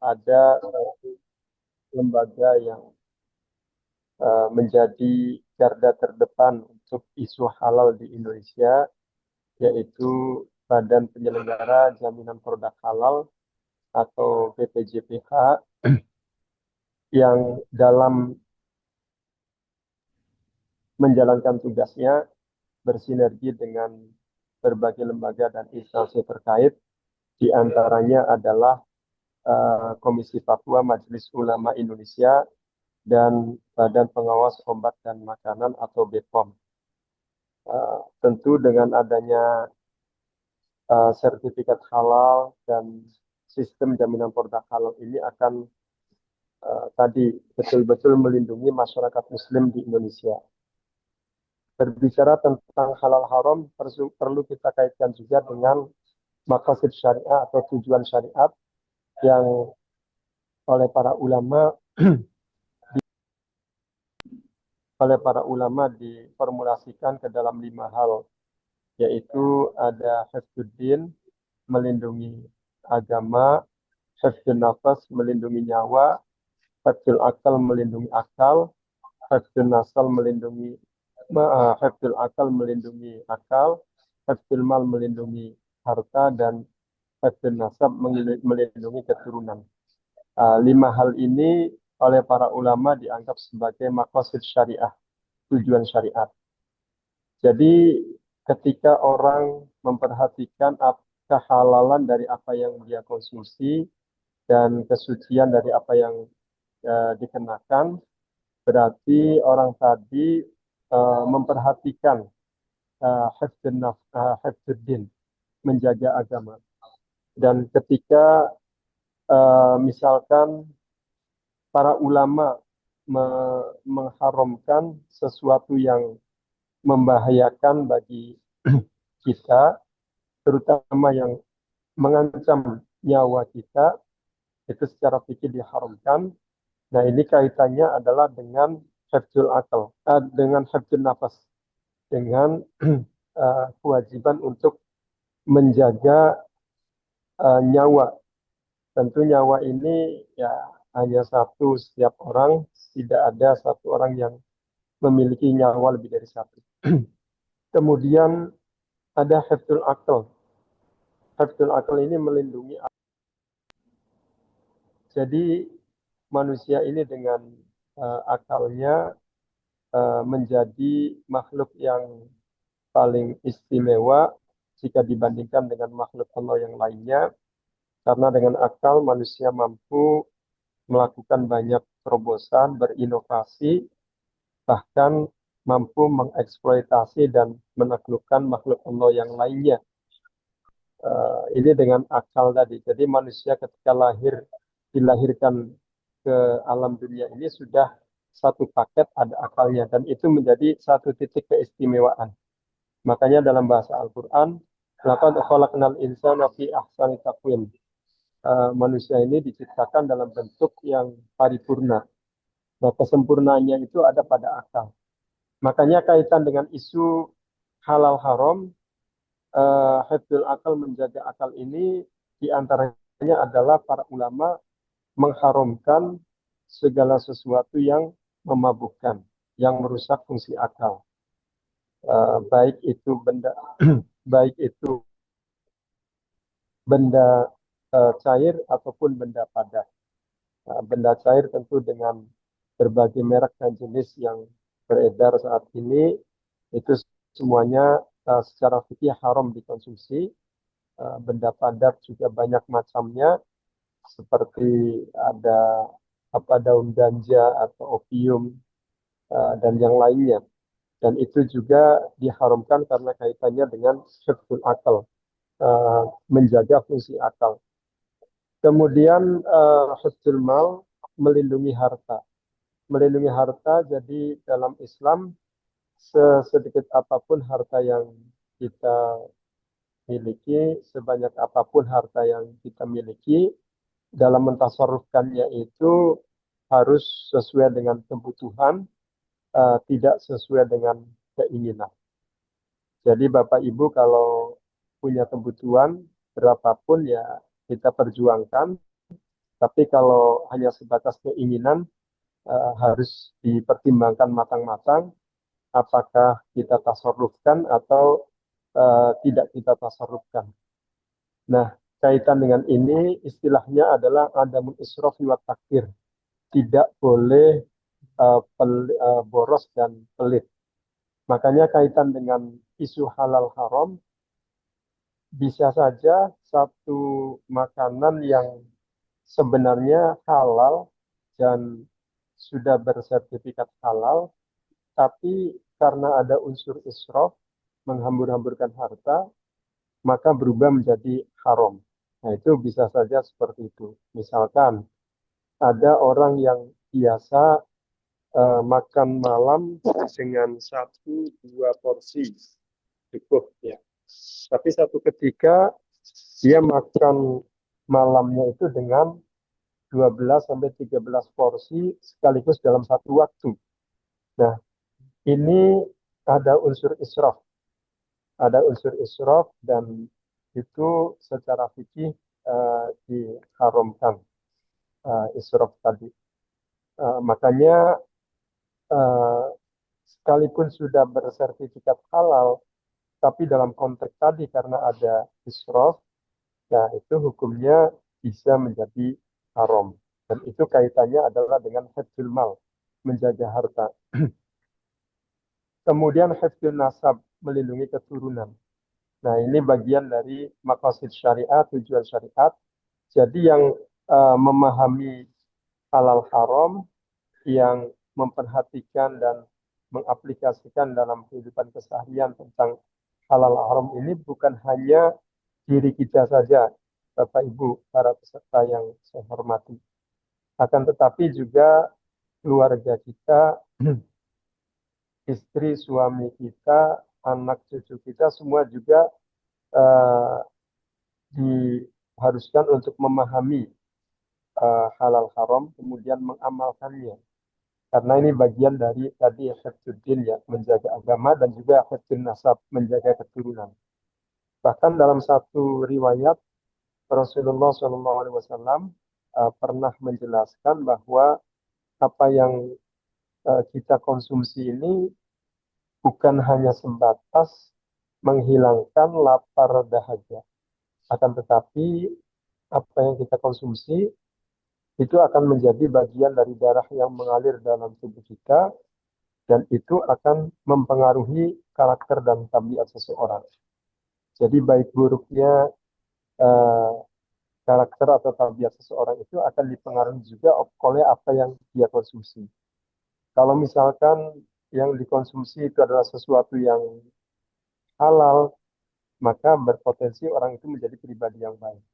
ada satu lembaga yang menjadi garda terdepan untuk isu halal di Indonesia, yaitu Badan Penyelenggara Jaminan Produk Halal atau BPJPH, yang dalam menjalankan tugasnya bersinergi dengan berbagai lembaga dan instansi terkait, di antaranya adalah Komisi Fatwa Majelis Ulama Indonesia dan Badan Pengawas Obat dan Makanan atau BPOM. Tentu dengan adanya sertifikat halal dan sistem jaminan produk halal ini akan tadi betul-betul melindungi masyarakat Muslim di Indonesia. Berbicara tentang halal haram perlu kita kaitkan juga dengan maqasid syariah atau tujuan syariat yang oleh para ulama diformulasikan ke dalam 5 hal, yaitu ada hifdzuddin, melindungi agama, hifdzun nafas, melindungi nyawa, hifdzul akal, melindungi akal, hifdzun nasal, hifdzul akal, melindungi akal, hifdzul mal, melindungi harta, dan hifdzun nasab, melindungi keturunan. 5 hal ini oleh para ulama dianggap sebagai maqasid syariah, tujuan syariat. Jadi ketika orang memperhatikan kehalalan dari apa yang dia konsumsi dan kesucian dari apa yang dikenakan, berarti orang tadi memperhatikan hifdzuddin, menjaga agama. Dan ketika misalkan para ulama mengharamkan sesuatu yang membahayakan bagi kita, terutama yang mengancam nyawa kita, itu secara fikih diharamkan. Nah, ini kaitannya adalah dengan hifdzul akal, dengan hifdzun nafas, dengan kewajiban untuk menjaga nyawa. Tentu nyawa ini ya hanya satu setiap orang, tidak ada satu orang yang memiliki nyawa lebih dari satu. Kemudian ada hifdzul akal. Hifdzul akal ini melindungi. Jadi manusia ini dengan akalnya menjadi makhluk yang paling istimewa jika dibandingkan dengan makhluk Allah yang lainnya, karena dengan akal manusia mampu melakukan banyak terobosan, berinovasi, bahkan mampu mengeksploitasi dan menaklukkan makhluk Allah yang lainnya. Ini dengan akal tadi. Jadi manusia ketika dilahirkan ke alam dunia ini sudah satu paket, ada akalnya, dan itu menjadi satu titik keistimewaan. Makanya dalam bahasa Al-Quran, laqad khalaqnal insana fi ahsani taqwim. Manusia ini diciptakan dalam bentuk yang paripurna. Nah, kesempurnaannya itu ada pada akal. Makanya kaitan dengan isu halal haram, hifdzul akal, menjaga akal ini diantaranya adalah para ulama mengharamkan segala sesuatu yang memabukkan, yang merusak fungsi akal. Baik itu baik itu benda cair ataupun benda padat. Benda cair tentu dengan berbagai merek dan jenis yang beredar saat ini, itu semuanya secara fikih haram dikonsumsi. Benda padat juga banyak macamnya, seperti ada daun ganja atau opium dan yang lainnya. Dan itu juga diharamkan karena kaitannya dengan hifdzul akal, menjaga fungsi akal. Kemudian hifdzul mal, melindungi harta. Melindungi harta, jadi dalam Islam sesedikit apapun harta yang kita miliki, sebanyak apapun harta yang kita miliki, dalam mentasarrufkannya itu harus sesuai dengan kebutuhan, tidak sesuai dengan keinginan. Jadi Bapak Ibu kalau punya kebutuhan berapapun ya kita perjuangkan, Tapi kalau hanya sebatas keinginan, harus dipertimbangkan matang-matang apakah kita tasarrufkan atau tidak kita tasarrufkan. Nah, kaitan dengan ini istilahnya adalah adamun israf wa takfir. Tidak boleh boros dan pelit. Makanya kaitan dengan isu halal haram, bisa saja satu makanan yang sebenarnya halal dan sudah bersertifikat halal, tapi karena ada unsur israf, menghambur-hamburkan harta, maka berubah menjadi haram. Nah, itu bisa saja seperti itu. Misalkan ada orang yang biasa makan malam dengan 1-2 porsi cukup ya. Tapi satu ketika dia makan malamnya itu dengan 12 sampai 13 porsi sekaligus dalam satu waktu. Nah, ini ada unsur israf. Ada unsur israf dan itu secara fikih diharamkan israf tadi. Makanya sekalipun sudah bersertifikat halal, tapi dalam konteks tadi karena ada israf, nah itu hukumnya bisa menjadi haram. Dan itu kaitannya adalah dengan hifdzul mal, menjaga harta. Kemudian hifdzul nasab, melindungi keturunan. Nah, ini bagian dari maqasid syariat, tujuan syariat. Jadi yang memahami halal haram, yang memperhatikan dan mengaplikasikan dalam kehidupan keseharian tentang halal haram ini bukan hanya diri kita saja, Bapak Ibu, para peserta yang saya hormati. Akan tetapi juga keluarga kita, istri, suami kita, anak cucu kita, semua juga eh, diharuskan untuk memahami halal haram, kemudian mengamalkannya. Karena ini bagian dari tadi hifdzuddin ya, menjaga agama dan juga hifdzun nasab, menjaga keturunan. Bahkan dalam satu riwayat Rasulullah SAW pernah menjelaskan bahwa apa yang kita konsumsi ini bukan hanya sebatas menghilangkan lapar dahaga, akan tetapi apa yang kita konsumsi itu akan menjadi bagian dari darah yang mengalir dalam tubuh kita dan itu akan mempengaruhi karakter dan tabiat seseorang. Jadi baik buruknya eh, karakter atau tabiat seseorang itu akan dipengaruhi juga oleh apa yang dia konsumsi. Kalau misalkan yang dikonsumsi itu adalah sesuatu yang halal, maka berpotensi orang itu menjadi pribadi yang baik.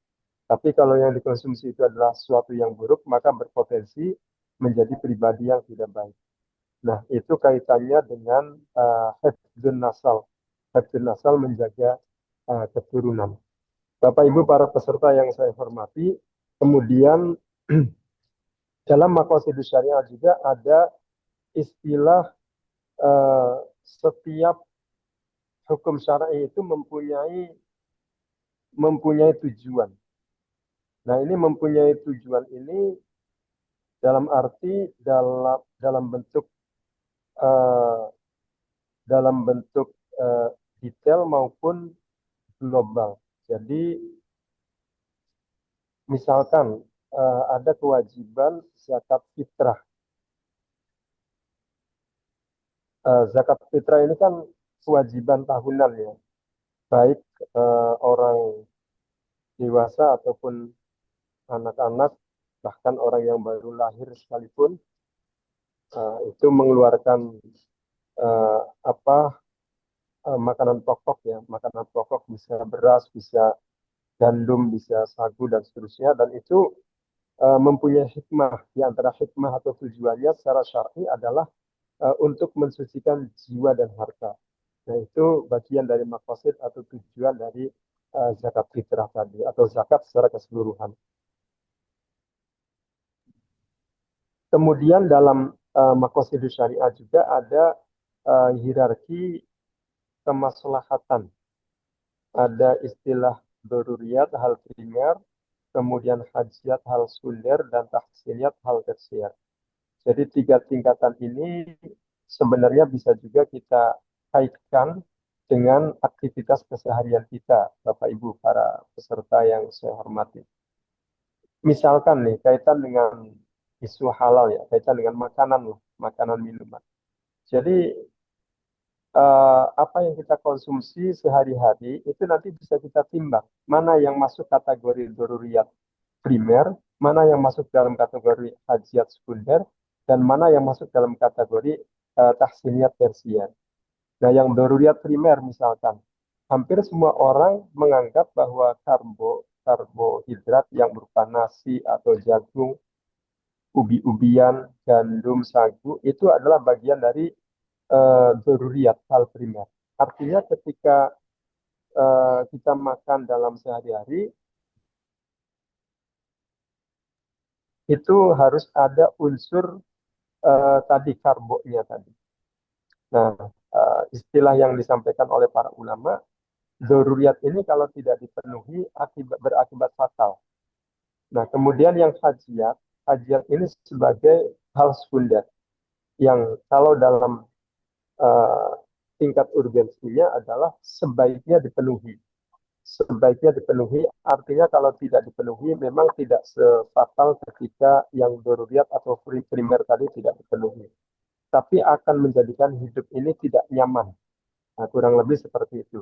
Tapi kalau yang dikonsumsi itu adalah sesuatu yang buruk, maka berpotensi menjadi pribadi yang tidak baik. Nah, itu kaitannya dengan hifdzun nasal. Hifdzun nasal menjaga keturunan. Bapak Ibu para peserta yang saya hormati, kemudian dalam maqasidus syariah juga ada istilah setiap hukum syar'i itu mempunyai tujuan. Nah, ini mempunyai tujuan ini dalam arti dalam bentuk uh, detail maupun global. Jadi misalkan ada kewajiban zakat fitrah. Zakat fitrah ini kan kewajiban tahunan ya, baik orang dewasa ataupun anak-anak, bahkan orang yang baru lahir sekalipun, itu mengeluarkan uh, apa makanan pokok ya, makanan pokok bisa beras, bisa gandum, bisa sagu dan seterusnya, dan itu mempunyai hikmah. Di antara hikmah atau tujuannya secara syar'i adalah untuk mensucikan jiwa dan harta. Nah, itu bagian dari maqasid atau tujuan dari zakat fitrah tadi atau zakat secara keseluruhan. Kemudian dalam maqasid syariah juga ada hierarki kemaslahatan. Ada istilah daruriyat, hal primer, kemudian hajiat hal sekunder, dan tahsiniyat hal tersier. Jadi tiga tingkatan ini sebenarnya bisa juga kita kaitkan dengan aktivitas keseharian kita, Bapak Ibu para peserta yang saya hormati. Misalkan nih, kaitan dengan isu halal ya, kaitan dengan makanan loh, makanan minuman. Jadi apa yang kita konsumsi sehari-hari itu nanti bisa kita timbang mana yang masuk kategori daruriyat primer, mana yang masuk dalam kategori hajiat sekunder, dan mana yang masuk dalam kategori tahsiniyat tersier. Nah, yang daruriyat primer misalkan, hampir semua orang menganggap bahwa karbohidrat yang berupa nasi atau jagung, ubi-ubian, gandum, sagu itu adalah bagian dari daruriyat hal primer. Artinya ketika kita makan dalam sehari-hari, itu harus ada unsur tadi karbonya tadi. Nah, istilah yang disampaikan oleh para ulama, daruriyat ini kalau tidak dipenuhi berakibat fatal. Nah, kemudian yang hajiat, hajiat ini sebagai hal sekunder yang kalau dalam uh, tingkat urgensinya adalah sebaiknya dipenuhi. Sebaiknya dipenuhi, artinya kalau tidak dipenuhi memang tidak sefatal ketika yang daruriyat atau primer tadi tidak dipenuhi. Tapi akan menjadikan hidup ini tidak nyaman. Nah, kurang lebih seperti itu.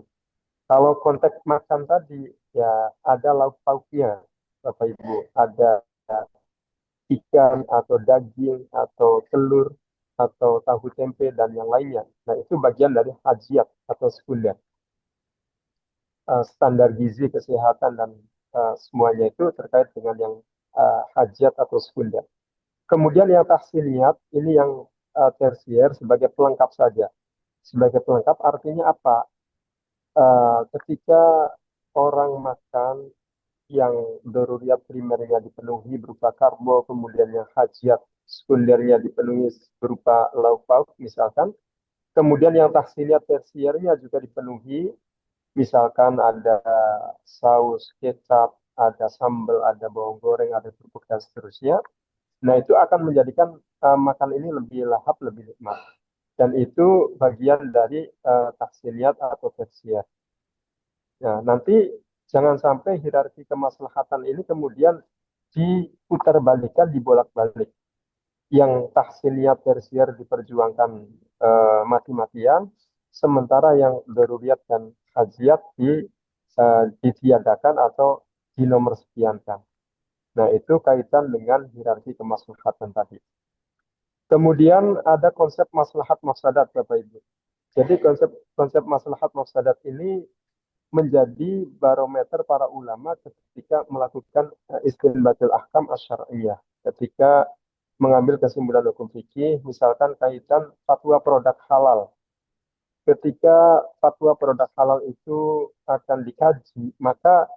Kalau konteks makan tadi, ya ada lauk pauknya, Bapak Ibu. Ada ikan atau daging atau telur atau tahu tempe dan yang lainnya. Nah, itu bagian dari hajiat atau sekunder. Standar gizi kesehatan dan semuanya itu terkait dengan yang hajiat atau sekunder. Kemudian yang tahsiniyat ini yang tersier sebagai pelengkap saja. Sebagai pelengkap artinya apa? Ketika orang makan yang daruriyat primernya dipenuhi berupa karbo, kemudian yang hajiat sekundernya dipenuhi berupa lauk pauk misalkan, kemudian yang tahsiniyat tersiernya juga dipenuhi, misalkan ada saus, kecap, ada sambal, ada bawang goreng, ada kerupuk dan seterusnya. Nah, itu akan menjadikan makan ini lebih lahap, lebih nikmat. Dan itu bagian dari tahsiniyat atau tersier. Nah, nanti jangan sampai hierarki kemaslahatan ini kemudian diputarbalikkan, dibolak-balik. Yang tahsiniyat tersier diperjuangkan mati-matian, sementara yang daruriyat dan hajiat ditiadakan atau dinomorsekiankan. Nah, itu kaitan dengan hierarki kemaslahatan tadi. Kemudian ada konsep maslahat mafsadat, Bapak Ibu. Jadi konsep maslahat mafsadat ini menjadi barometer para ulama ketika melakukan istinbatul ahkam asyariyah. Ketika mengambil kesimpulan hukum fikih, misalkan kaitan fatwa produk halal. Ketika fatwa produk halal itu akan dikaji, maka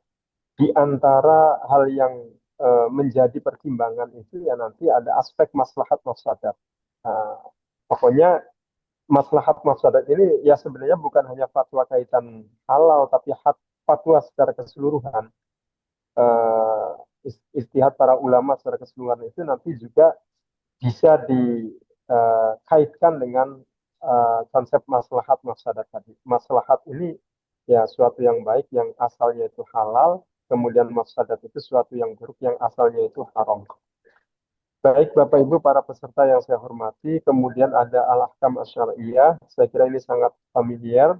di antara hal yang menjadi pertimbangan itu ya nanti ada aspek maslahat mafsadat. Pokoknya maslahat mafsadat ini ya sebenarnya bukan hanya fatwa kaitan halal, tapi fatwa secara keseluruhan. Istihad para ulama secara keseluruhan itu nanti juga bisa dikaitkan dengan konsep maslahat mafsadat tadi. Maslahat ini ya suatu yang baik yang asalnya itu halal, kemudian mafsadat itu suatu yang buruk yang asalnya itu haram. Baik Bapak Ibu para peserta yang saya hormati, kemudian ada al-ahkam asyariyah, saya kira ini sangat familiar.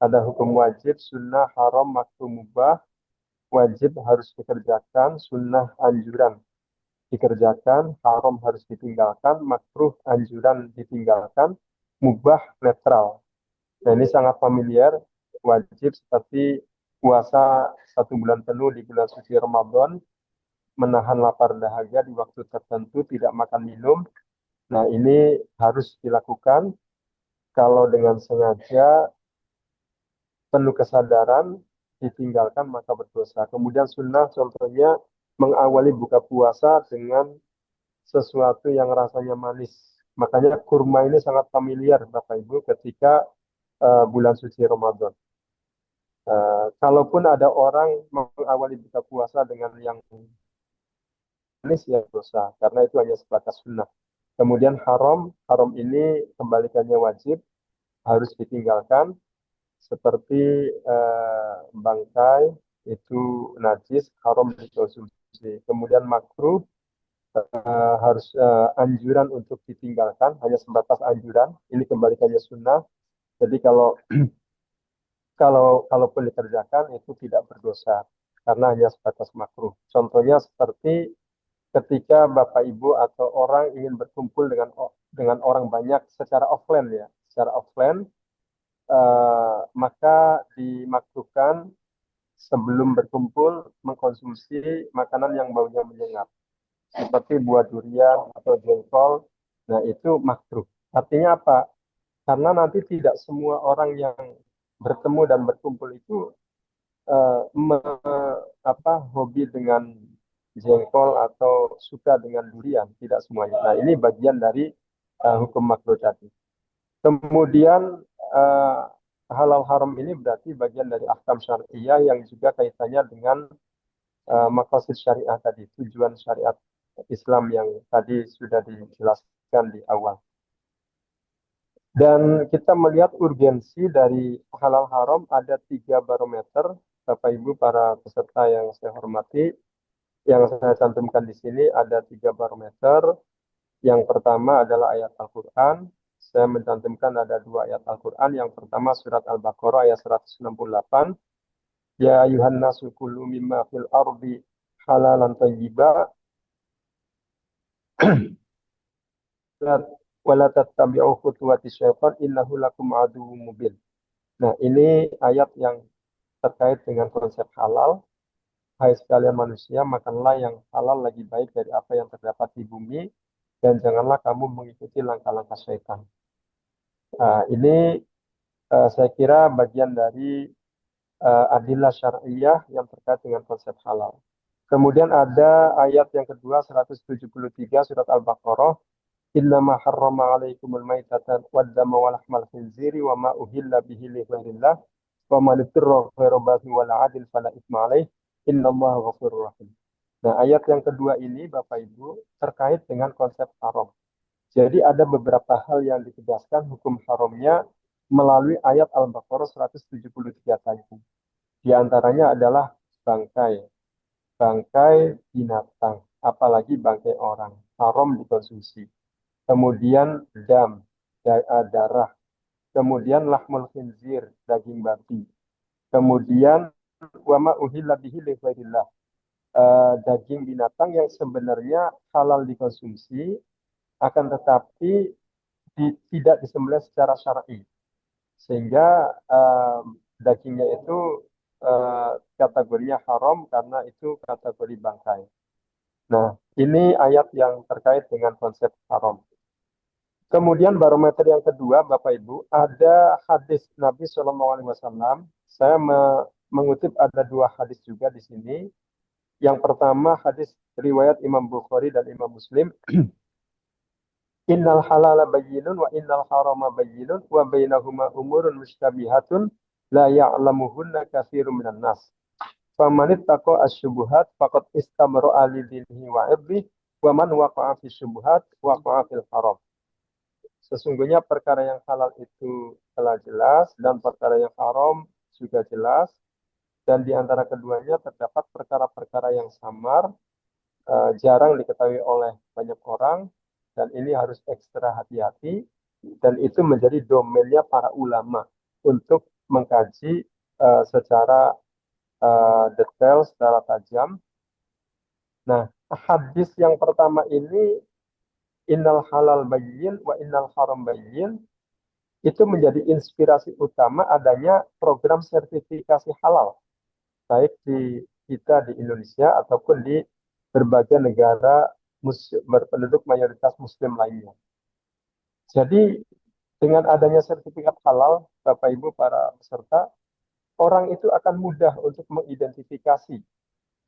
Ada hukum wajib, sunnah, haram, makruh, mubah. Wajib harus dikerjakan, sunnah anjuran dikerjakan, haram harus ditinggalkan, makruh anjuran ditinggalkan, mubah netral. Nah, ini sangat familiar, wajib seperti puasa 1 bulan penuh di bulan suci Ramadan, menahan lapar dahaga di waktu tertentu, tidak makan minum. Nah, ini harus dilakukan. Kalau dengan sengaja, penuh kesadaran, ditinggalkan maka berdosa. Kemudian sunnah contohnya mengawali buka puasa dengan sesuatu yang rasanya manis. Makanya kurma ini sangat familiar Bapak Ibu ketika bulan suci Ramadan. Kalaupun ada orang mengawali buka puasa dengan yang manis ya dosa, karena itu hanya sebatas sunnah. Kemudian haram ini kembalikannya wajib, harus ditinggalkan, seperti bangkai itu najis, haram dikonsumsi. Kemudian makruh harus anjuran untuk ditinggalkan, hanya sebatas anjuran. Ini kembalikannya sunnah. Jadi kalaupun dikerjakan itu tidak berdosa karena hanya sebatas makruh. Contohnya seperti ketika Bapak Ibu atau orang ingin berkumpul dengan orang banyak secara offline ya, secara offline maka dimakruhkan sebelum berkumpul mengkonsumsi makanan yang baunya menyengat seperti buah durian atau jengkol. Nah, itu makruh. Artinya apa? Karena nanti tidak semua orang yang bertemu dan berkumpul itu eh, me, hobi dengan jengkol atau suka dengan durian, tidak semuanya. Nah, ini bagian dari hukum makruh tadi. Kemudian eh, halal haram ini berarti bagian dari ahkam syariah yang juga kaitannya dengan maqasid syariah tadi, tujuan syariat Islam yang tadi sudah dijelaskan di awal. Dan kita melihat urgensi dari halal haram ada 3 barometer, Bapak Ibu para peserta yang saya hormati. Yang saya cantumkan di sini ada 3 barometer. Yang pertama adalah ayat Al-Quran. Saya mencantumkan ada 2 ayat Al-Quran. Yang pertama surat Al-Baqarah ayat 168. Ya ayuhan nasu kulu mimma fil ardi halalan tayyiba wala tattabi'u khutuwati syaitan innahu lakum aduwwum mubin. Nah, ini ayat yang terkait dengan konsep halal. Hai sekalian manusia, makanlah yang halal lagi baik dari apa yang terdapat di bumi, dan janganlah kamu mengikuti langkah-langkah syaitan. Ini saya kira bagian dari adillah syariah yang terkait dengan konsep halal. Kemudian ada ayat yang kedua, 173 surat Al-Baqarah. Innama harrama alaikumul maitatan waddama wa lahmal khinziri wa ma uhilla bihi li ghairillah wa man ittara ghairu baghin wala adil fala itsma alaih innallaha ghafurur rahim. Nah, ayat yang kedua ini Bapak Ibu terkait dengan konsep haram. Jadi ada beberapa hal yang ditegaskan hukum haramnya melalui ayat Al-Baqarah 173 tadi. Di antaranya adalah bangkai, bangkai binatang, apalagi bangkai orang, haram dikonsumsi. Kemudian darah. Kemudian lahmul khinzir, daging babi. Kemudian wama uhilla bihi li ghairillah, daging binatang yang sebenarnya halal dikonsumsi, akan tetapi tidak disembelih secara syar'i, sehingga dagingnya itu kategorinya haram karena itu kategori bangkai. Nah, ini ayat yang terkait dengan konsep haram. Kemudian barometer yang kedua, Bapak Ibu, ada hadis Nabi Shallallahu Alaihi Wasallam. Saya mengutip ada 2 hadis juga di sini. Yang pertama hadis riwayat Imam Bukhari dan Imam Muslim. Innal halala bayyinun wa innal harama bayyinun wa bainahuma umurun mustabihatun la ya'lamuhunna katsirun minan nas. Faman ittaqa asy-syubuhat faqad istamra'a li dinihi wa 'irdihi wa man waqa'a fi syubuhat waqa'a fil haram. Sesungguhnya perkara yang halal itu telah jelas dan perkara yang haram juga jelas, dan di antara keduanya terdapat perkara-perkara yang samar, jarang diketahui oleh banyak orang, dan ini harus ekstra hati-hati, dan itu menjadi domainnya para ulama untuk mengkaji secara detail, secara tajam. Nah, hadis yang pertama ini innal halal bayyin wa innal haram bayyin, itu menjadi inspirasi utama adanya program sertifikasi halal, baik di kita di Indonesia ataupun di berbagai negara berpenduduk mayoritas Muslim lainnya. Jadi dengan adanya sertifikat halal, Bapak Ibu para peserta, orang itu akan mudah untuk mengidentifikasi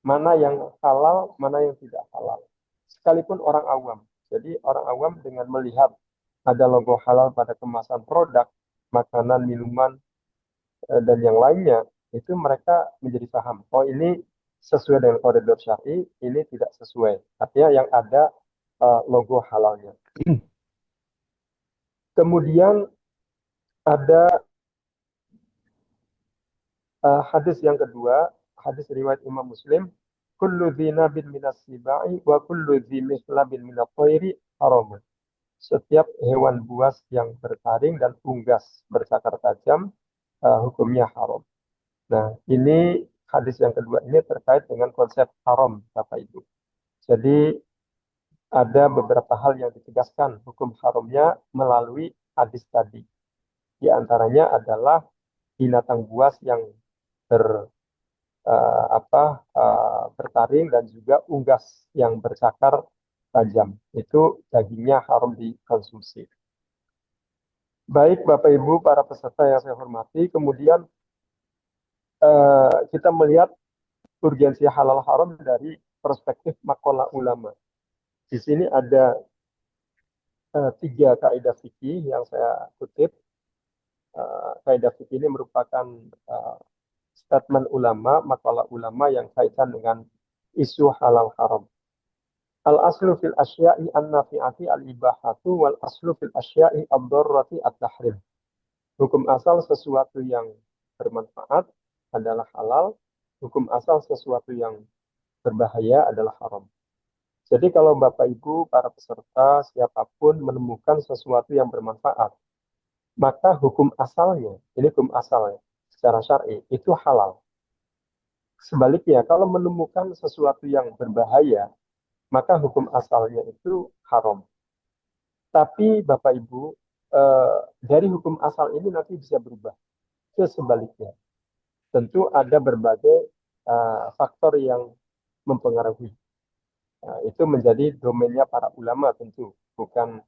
mana yang halal, mana yang tidak halal. Sekalipun orang awam. Jadi orang awam dengan melihat ada logo halal pada kemasan produk, makanan, minuman, dan yang lainnya, itu mereka menjadi paham, oh ini sesuai dengan koridor syar'i, ini tidak sesuai. Artinya yang ada logo halalnya. Kemudian ada hadis yang kedua, hadis riwayat Imam Muslim, kullu dhi nabin minas sibai wa kullu dhi mislabin minat thairi haram. Setiap hewan buas yang bertaring dan unggas bercakar tajam, hukumnya haram. Nah, ini hadis yang kedua ini terkait dengan konsep haram, Bapak Ibu. Jadi ada beberapa hal yang ditegaskan hukum haramnya melalui hadis tadi. Di antaranya adalah binatang buas yang ber, bertaring dan juga unggas yang bercakar tajam. Itu dagingnya haram dikonsumsi. Baik Bapak Ibu para peserta yang saya hormati, kemudian kita melihat urgensi halal haram dari perspektif maqalah ulama. Di sini ada 3 kaidah fikih yang saya kutip. Kaidah fikih ini merupakan statement ulama, maqalah ulama yang kaitan dengan isu halal haram. Al-aslu fil asya'i an-nafi'ati al-ibahatu wal aslu fil asya'i ad-darrati at-tahrim. Hukum asal sesuatu yang bermanfaat adalah halal, hukum asal sesuatu yang berbahaya adalah haram. Jadi kalau Bapak Ibu, para peserta, siapapun menemukan sesuatu yang bermanfaat, maka hukum asalnya, ini hukum asalnya, secara syar'i, itu halal. Sebaliknya, kalau menemukan sesuatu yang berbahaya, maka hukum asalnya itu haram. Tapi Bapak Ibu, dari hukum asal ini nanti bisa berubah ke sebaliknya. Tentu ada berbagai faktor yang mempengaruhi. Itu menjadi domainnya para ulama tentu, bukan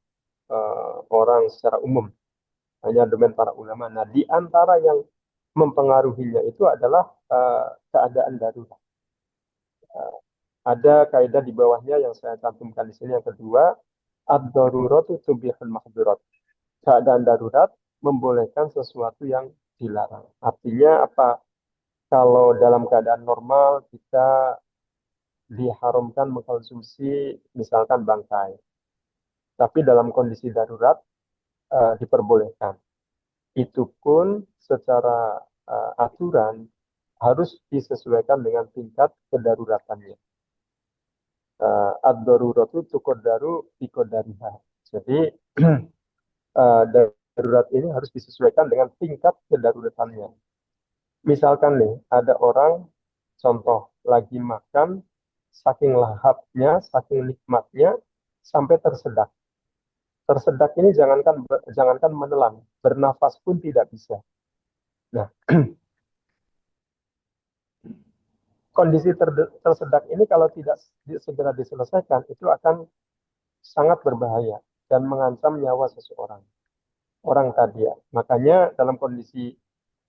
orang secara umum, hanya domain para ulama. Nah, di antara yang mempengaruhinya itu adalah keadaan darurat. Ada kaidah di bawahnya yang saya cantumkan di sini yang kedua, ad-daruratu tubihul mahdurat. Keadaan darurat membolehkan sesuatu yang dilarang. Artinya apa? Kalau dalam keadaan normal kita diharamkan mengkonsumsi misalkan bangkai. Tapi dalam kondisi darurat diperbolehkan. Itu pun secara aturan harus disesuaikan dengan tingkat kedaruratannya. Ad-daruratu tuqaddaru biqadariha. Jadi darurat ini harus disesuaikan dengan tingkat kedaruratannya. Misalkan nih, ada orang contoh lagi makan, saking lahapnya, saking nikmatnya, sampai tersedak. Tersedak ini jangankan menelan, bernafas pun tidak bisa. Nah, kondisi tersedak ini kalau tidak segera diselesaikan, itu akan sangat berbahaya dan mengancam nyawa seseorang. Orang tadi ya. Makanya dalam kondisi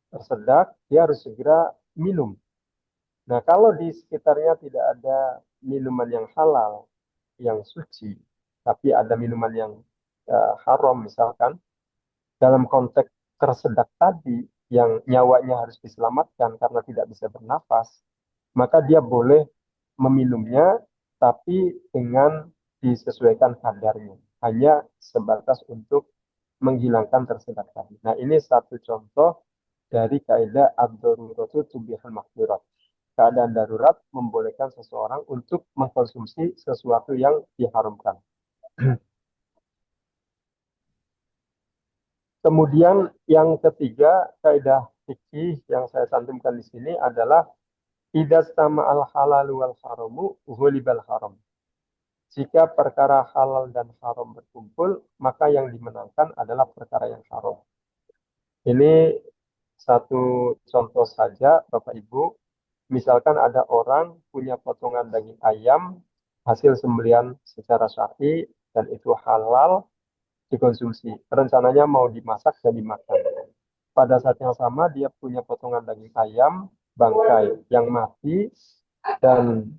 tersedak, dia harus segera minum. Nah, kalau di sekitarnya tidak ada minuman yang halal, yang suci, tapi ada minuman yang haram misalkan, dalam konteks tersedak tadi, yang nyawanya harus diselamatkan karena tidak bisa bernafas, maka dia boleh meminumnya, tapi dengan disesuaikan kadarnya. Hanya sebatas untuk menghilangkan tersedak tadi. Nah, ini satu contoh dari kaidah ad-daruratu tubihul mahdurat. Keadaan darurat membolehkan seseorang untuk mengkonsumsi sesuatu yang diharamkan. Kemudian yang ketiga, kaidah fikih yang saya cantumkan di sini adalah idza sama al halal wal haramu ghulibal haram. Jika perkara halal dan haram berkumpul, maka yang dimenangkan adalah perkara yang haram. Ini satu contoh saja, Bapak Ibu. Misalkan ada orang punya potongan daging ayam hasil sembelihan secara syar'i dan itu halal dikonsumsi. Rencananya mau dimasak dan dimakan. Pada saat yang sama dia punya potongan daging ayam bangkai yang mati dan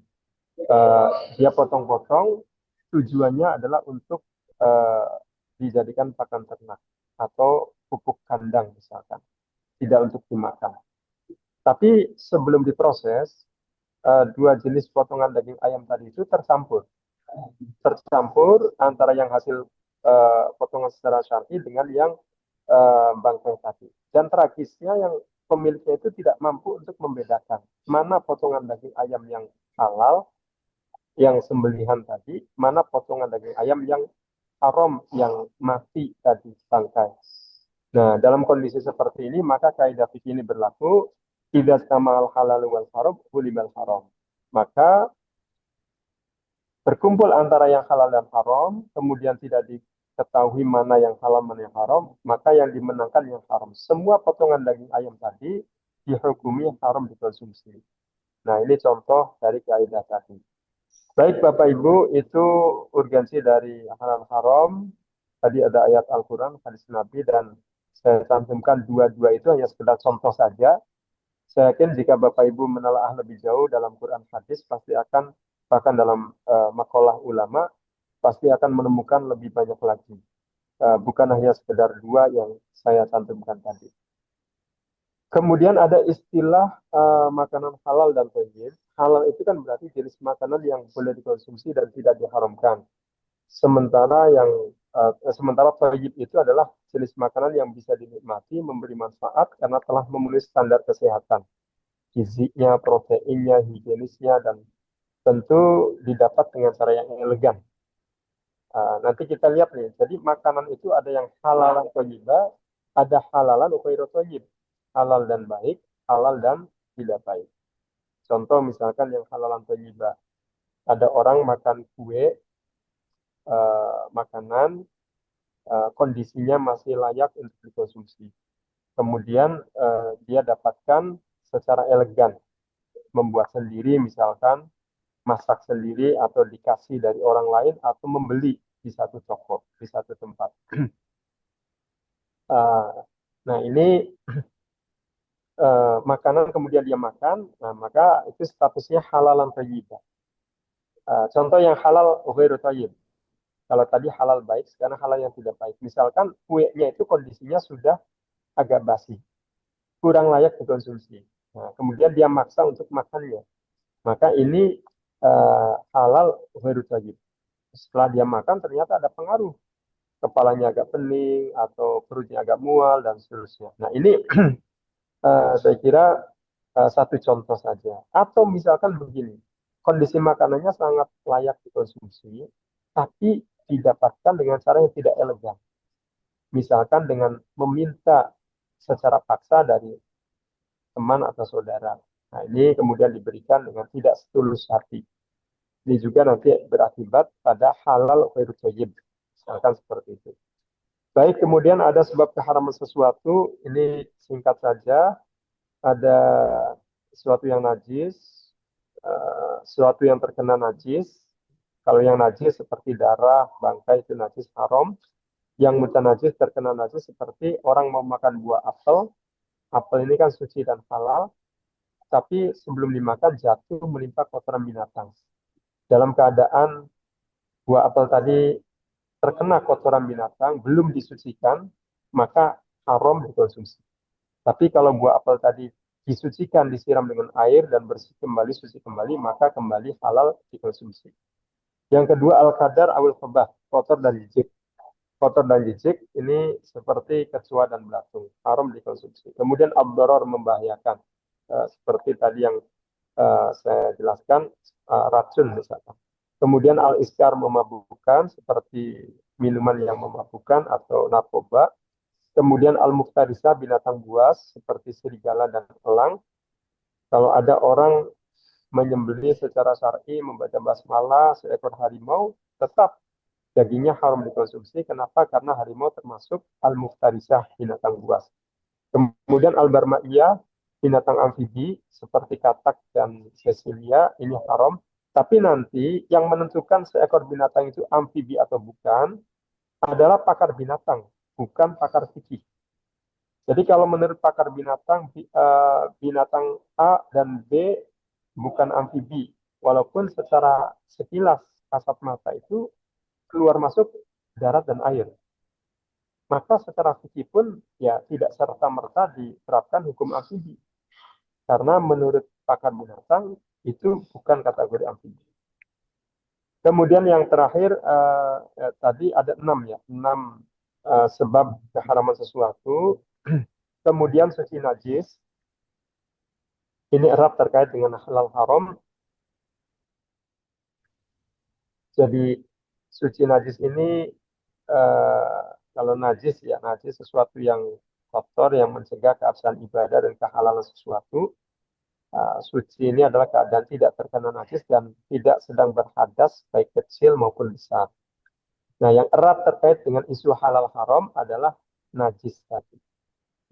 dia potong-potong, tujuannya adalah untuk dijadikan pakan ternak atau pupuk kandang misalkan, tidak untuk dimakan. Tapi sebelum diproses, dua jenis potongan daging ayam tadi itu tercampur antara yang hasil potongan secara syar'i dengan yang bangkai tadi. Dan tragisnya yang pemiliknya itu tidak mampu untuk membedakan mana potongan daging ayam yang halal, yang sembelihan tadi, mana potongan daging ayam yang haram, yang mati tadi bangkai. Nah, dalam kondisi seperti ini, maka kaidah fikih ini berlaku, tidak sama al halal wal haram, hulimal haram. Maka berkumpul antara yang halal dan haram, kemudian tidak diketahui mana yang halal, mana yang haram, maka yang dimenangkan yang haram. Semua potongan daging ayam tadi dihukumi haram dikonsumsi. Nah, ini contoh dari kaidah tadi. Baik Bapak Ibu, itu urgensi dari halal haram. Tadi ada ayat Al-Quran, hadis Nabi, dan saya cantumkan dua-dua itu hanya sekedar contoh saja. Saya yakin jika Bapak Ibu menelaah lebih jauh dalam Quran hadis, pasti akan, bahkan dalam makalah ulama, pasti akan menemukan lebih banyak lagi. Bukan hanya sekedar dua yang saya cantumkan tadi. Kemudian ada istilah makanan halal dan thayyib. Halal itu kan berarti jenis makanan yang boleh dikonsumsi dan tidak diharamkan. Sementara thayyib itu adalah jenis makanan yang bisa dinikmati, memberi manfaat karena telah memenuhi standar kesehatan. Gizinya, proteinnya, higienisnya, dan tentu didapat dengan cara yang elegan. Nanti kita lihat nih, jadi makanan itu ada yang halalan thayyibah, ada halalan ghairu thayyib, halal dan baik, halal dan tidak baik. Contoh misalkan yang halalan thayyibah, ada orang makan kue, makanan, kondisinya masih layak untuk dikonsumsi. Kemudian dia dapatkan secara elegan, membuat sendiri misalkan, masak sendiri atau dikasih dari orang lain atau membeli di satu toko, di satu tempat. Nah, ini makanan kemudian dia makan, nah, maka itu statusnya halalan thayyibah. Contoh yang halal ghairu thayyib. Kalau tadi halal baik, sekarang halal yang tidak baik. Misalkan kuenya itu kondisinya sudah agak basi, kurang layak dikonsumsi. Nah, kemudian dia maksa untuk makannya. Maka ini halal ghairu thayyib. Setelah dia makan ternyata ada pengaruh. Kepalanya agak pening atau perutnya agak mual dan seterusnya. Nah, ini saya kira satu contoh saja. Atau misalkan begini, kondisi makanannya sangat layak dikonsumsi, tapi didapatkan dengan cara yang tidak elegan. Misalkan dengan meminta secara paksa dari teman atau saudara. Nah, ini kemudian diberikan dengan tidak setulus hati. Ini juga nanti berakibat pada halal ghairu thayyib. Misalkan seperti itu. Baik, kemudian ada sebab keharaman sesuatu. Ini singkat saja. Ada sesuatu yang najis, sesuatu yang terkena najis. Kalau yang najis seperti darah, bangkai itu najis haram. Yang mutanajis terkena najis seperti orang mau makan buah apel. Apel ini kan suci dan halal, tapi sebelum dimakan jatuh menimpa kotoran binatang. Dalam keadaan buah apel tadi terkena kotoran binatang, belum disucikan, maka haram dikonsumsi. Tapi kalau buah apel tadi disucikan, disiram dengan air dan bersih kembali, suci kembali, maka kembali halal dikonsumsi. Yang kedua, al-qadar awil khabah, kotor dan jijik. Kotor dan jijik ini seperti kecoa dan belatung, haram dikonsumsi. Kemudian abdoror membahayakan, seperti tadi yang saya jelaskan, racun misalkan. Kemudian al-iskar memabukkan, seperti minuman yang memabukkan atau narkoba. Kemudian al-muftarisa binatang buas, seperti serigala dan elang. Kalau ada orang menyembelih secara syar'i, membaca basmalah seekor harimau, tetap dagingnya haram dikonsumsi. Kenapa? Karena harimau termasuk al-muftarisah, binatang buas. Kemudian al-barma'iyah, binatang amfibi seperti katak dan sesilia, ini haram. Tapi nanti yang menentukan seekor binatang itu amfibi atau bukan adalah pakar binatang, bukan pakar fikih. Jadi kalau menurut pakar binatang, binatang A dan B bukan amfibi, walaupun secara sekilas kasat mata itu keluar masuk darat dan air. Maka secara fikih pun ya tidak serta-merta diterapkan hukum amfibi. Karena menurut pakar binatang itu bukan kategori amfibi. Kemudian yang terakhir tadi ada 6 ya, 6 sebab keharaman sesuatu. Kemudian suci najis, ini erat terkait dengan halal haram. Jadi suci najis ini kalau najis ya najis sesuatu yang kotor yang mencegah keabsahan ibadah dan kehalalan sesuatu. Suci ini adalah keadaan tidak terkena najis dan tidak sedang berhadas baik kecil maupun besar. Nah, yang erat terkait dengan isu halal haram adalah najis tadi.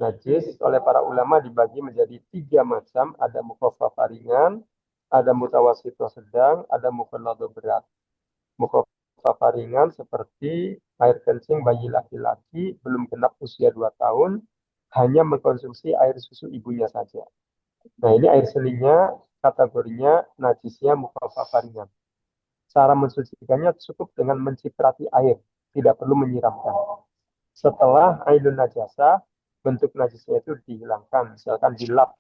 Najis oleh para ulama dibagi menjadi 3 macam, ada mukhaffafah ringan, ada mutawassithah sedang, ada mukhalladhah berat. Mukhaffafah ringan seperti air kencing bayi laki-laki belum genap usia 2 tahun, hanya mengkonsumsi air susu ibunya saja. Nah, ini air seninya kategorinya najisnya mukhaffafah ringan. Cara mensucikannya cukup dengan menciprati air, tidak perlu menyiramkan. Setelah ainun najasah, bentuk najisnya itu dihilangkan, misalkan dilap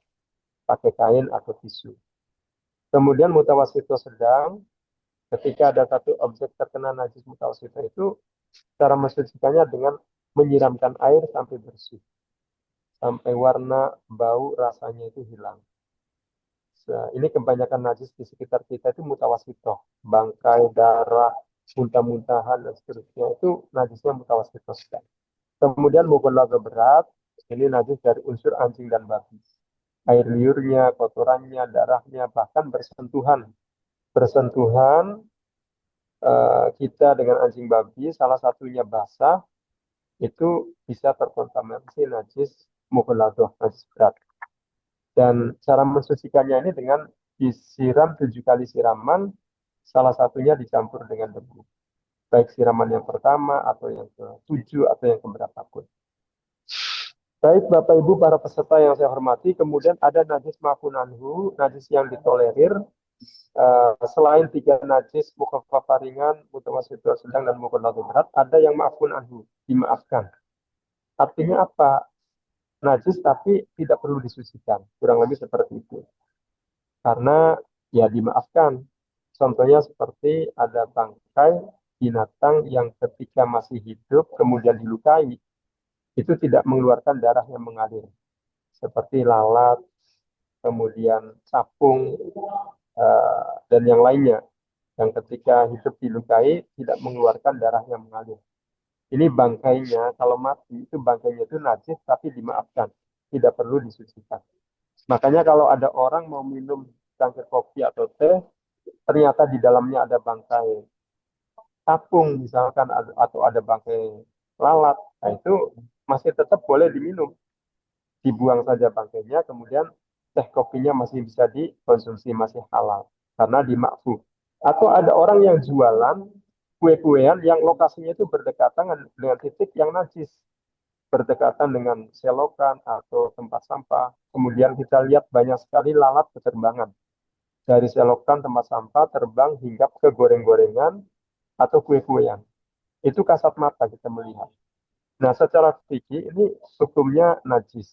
pakai kain atau tisu. Kemudian mutawassithah sedang, ketika ada satu objek terkena najis mutawassithah itu, cara mensucikannya dengan menyiramkan air sampai bersih. Sampai warna, bau, rasanya itu hilang. Ini kebanyakan najis di sekitar kita itu mutawassithah, bangkai, darah, muntah-muntahan dan seterusnya itu najisnya mutawassithah sedang. Kemudian mukhalladhah berat, ini najis dari unsur anjing dan babi. Air liurnya, kotorannya, darahnya, bahkan bersentuhan kita dengan anjing babi, salah satunya basah, itu bisa terkontaminasi najis mukhalladhah, najis berat. Dan cara mensucikannya ini dengan disiram 7 kali siraman, salah satunya dicampur dengan debu. Baik siraman yang pertama atau yang ke-7 atau yang keberapa pun. Baik Bapak Ibu para peserta yang saya hormati, kemudian ada najis ma'fun anhu, najis yang ditolerir. Selain 3 najis, mukhaffafah ringan, mutawassithah sedang, dan mukhalladhah berat, ada yang ma'fun anhu, dimaafkan. Artinya apa? Najis tapi tidak perlu disucikan, kurang lebih seperti itu. Karena ya dimaafkan. Contohnya seperti ada bangkai binatang yang ketika masih hidup kemudian dilukai, itu tidak mengeluarkan darah yang mengalir. Seperti lalat, kemudian capung, dan yang lainnya. Yang ketika hidup dilukai tidak mengeluarkan darah yang mengalir. Ini bangkainya, kalau mati itu bangkainya itu najis tapi dimaafkan, tidak perlu disucikan. Makanya kalau ada orang mau minum cangkir kopi atau teh, ternyata di dalamnya ada bangkai capung misalkan atau ada bangkai lalat, nah itu masih tetap boleh diminum. Dibuang saja bangkainya, kemudian teh kopinya masih bisa dikonsumsi, masih halal karena dimakfu. Atau ada orang yang jualan kue-kuean yang lokasinya itu berdekatan dengan titik yang najis, berdekatan dengan selokan atau tempat sampah. Kemudian kita lihat banyak sekali lalat berterbangan dari selokan tempat sampah terbang hingga ke goreng-gorengan atau kue-kuean. Itu kasat mata kita melihat. Nah, secara fikih ini hukumnya najis,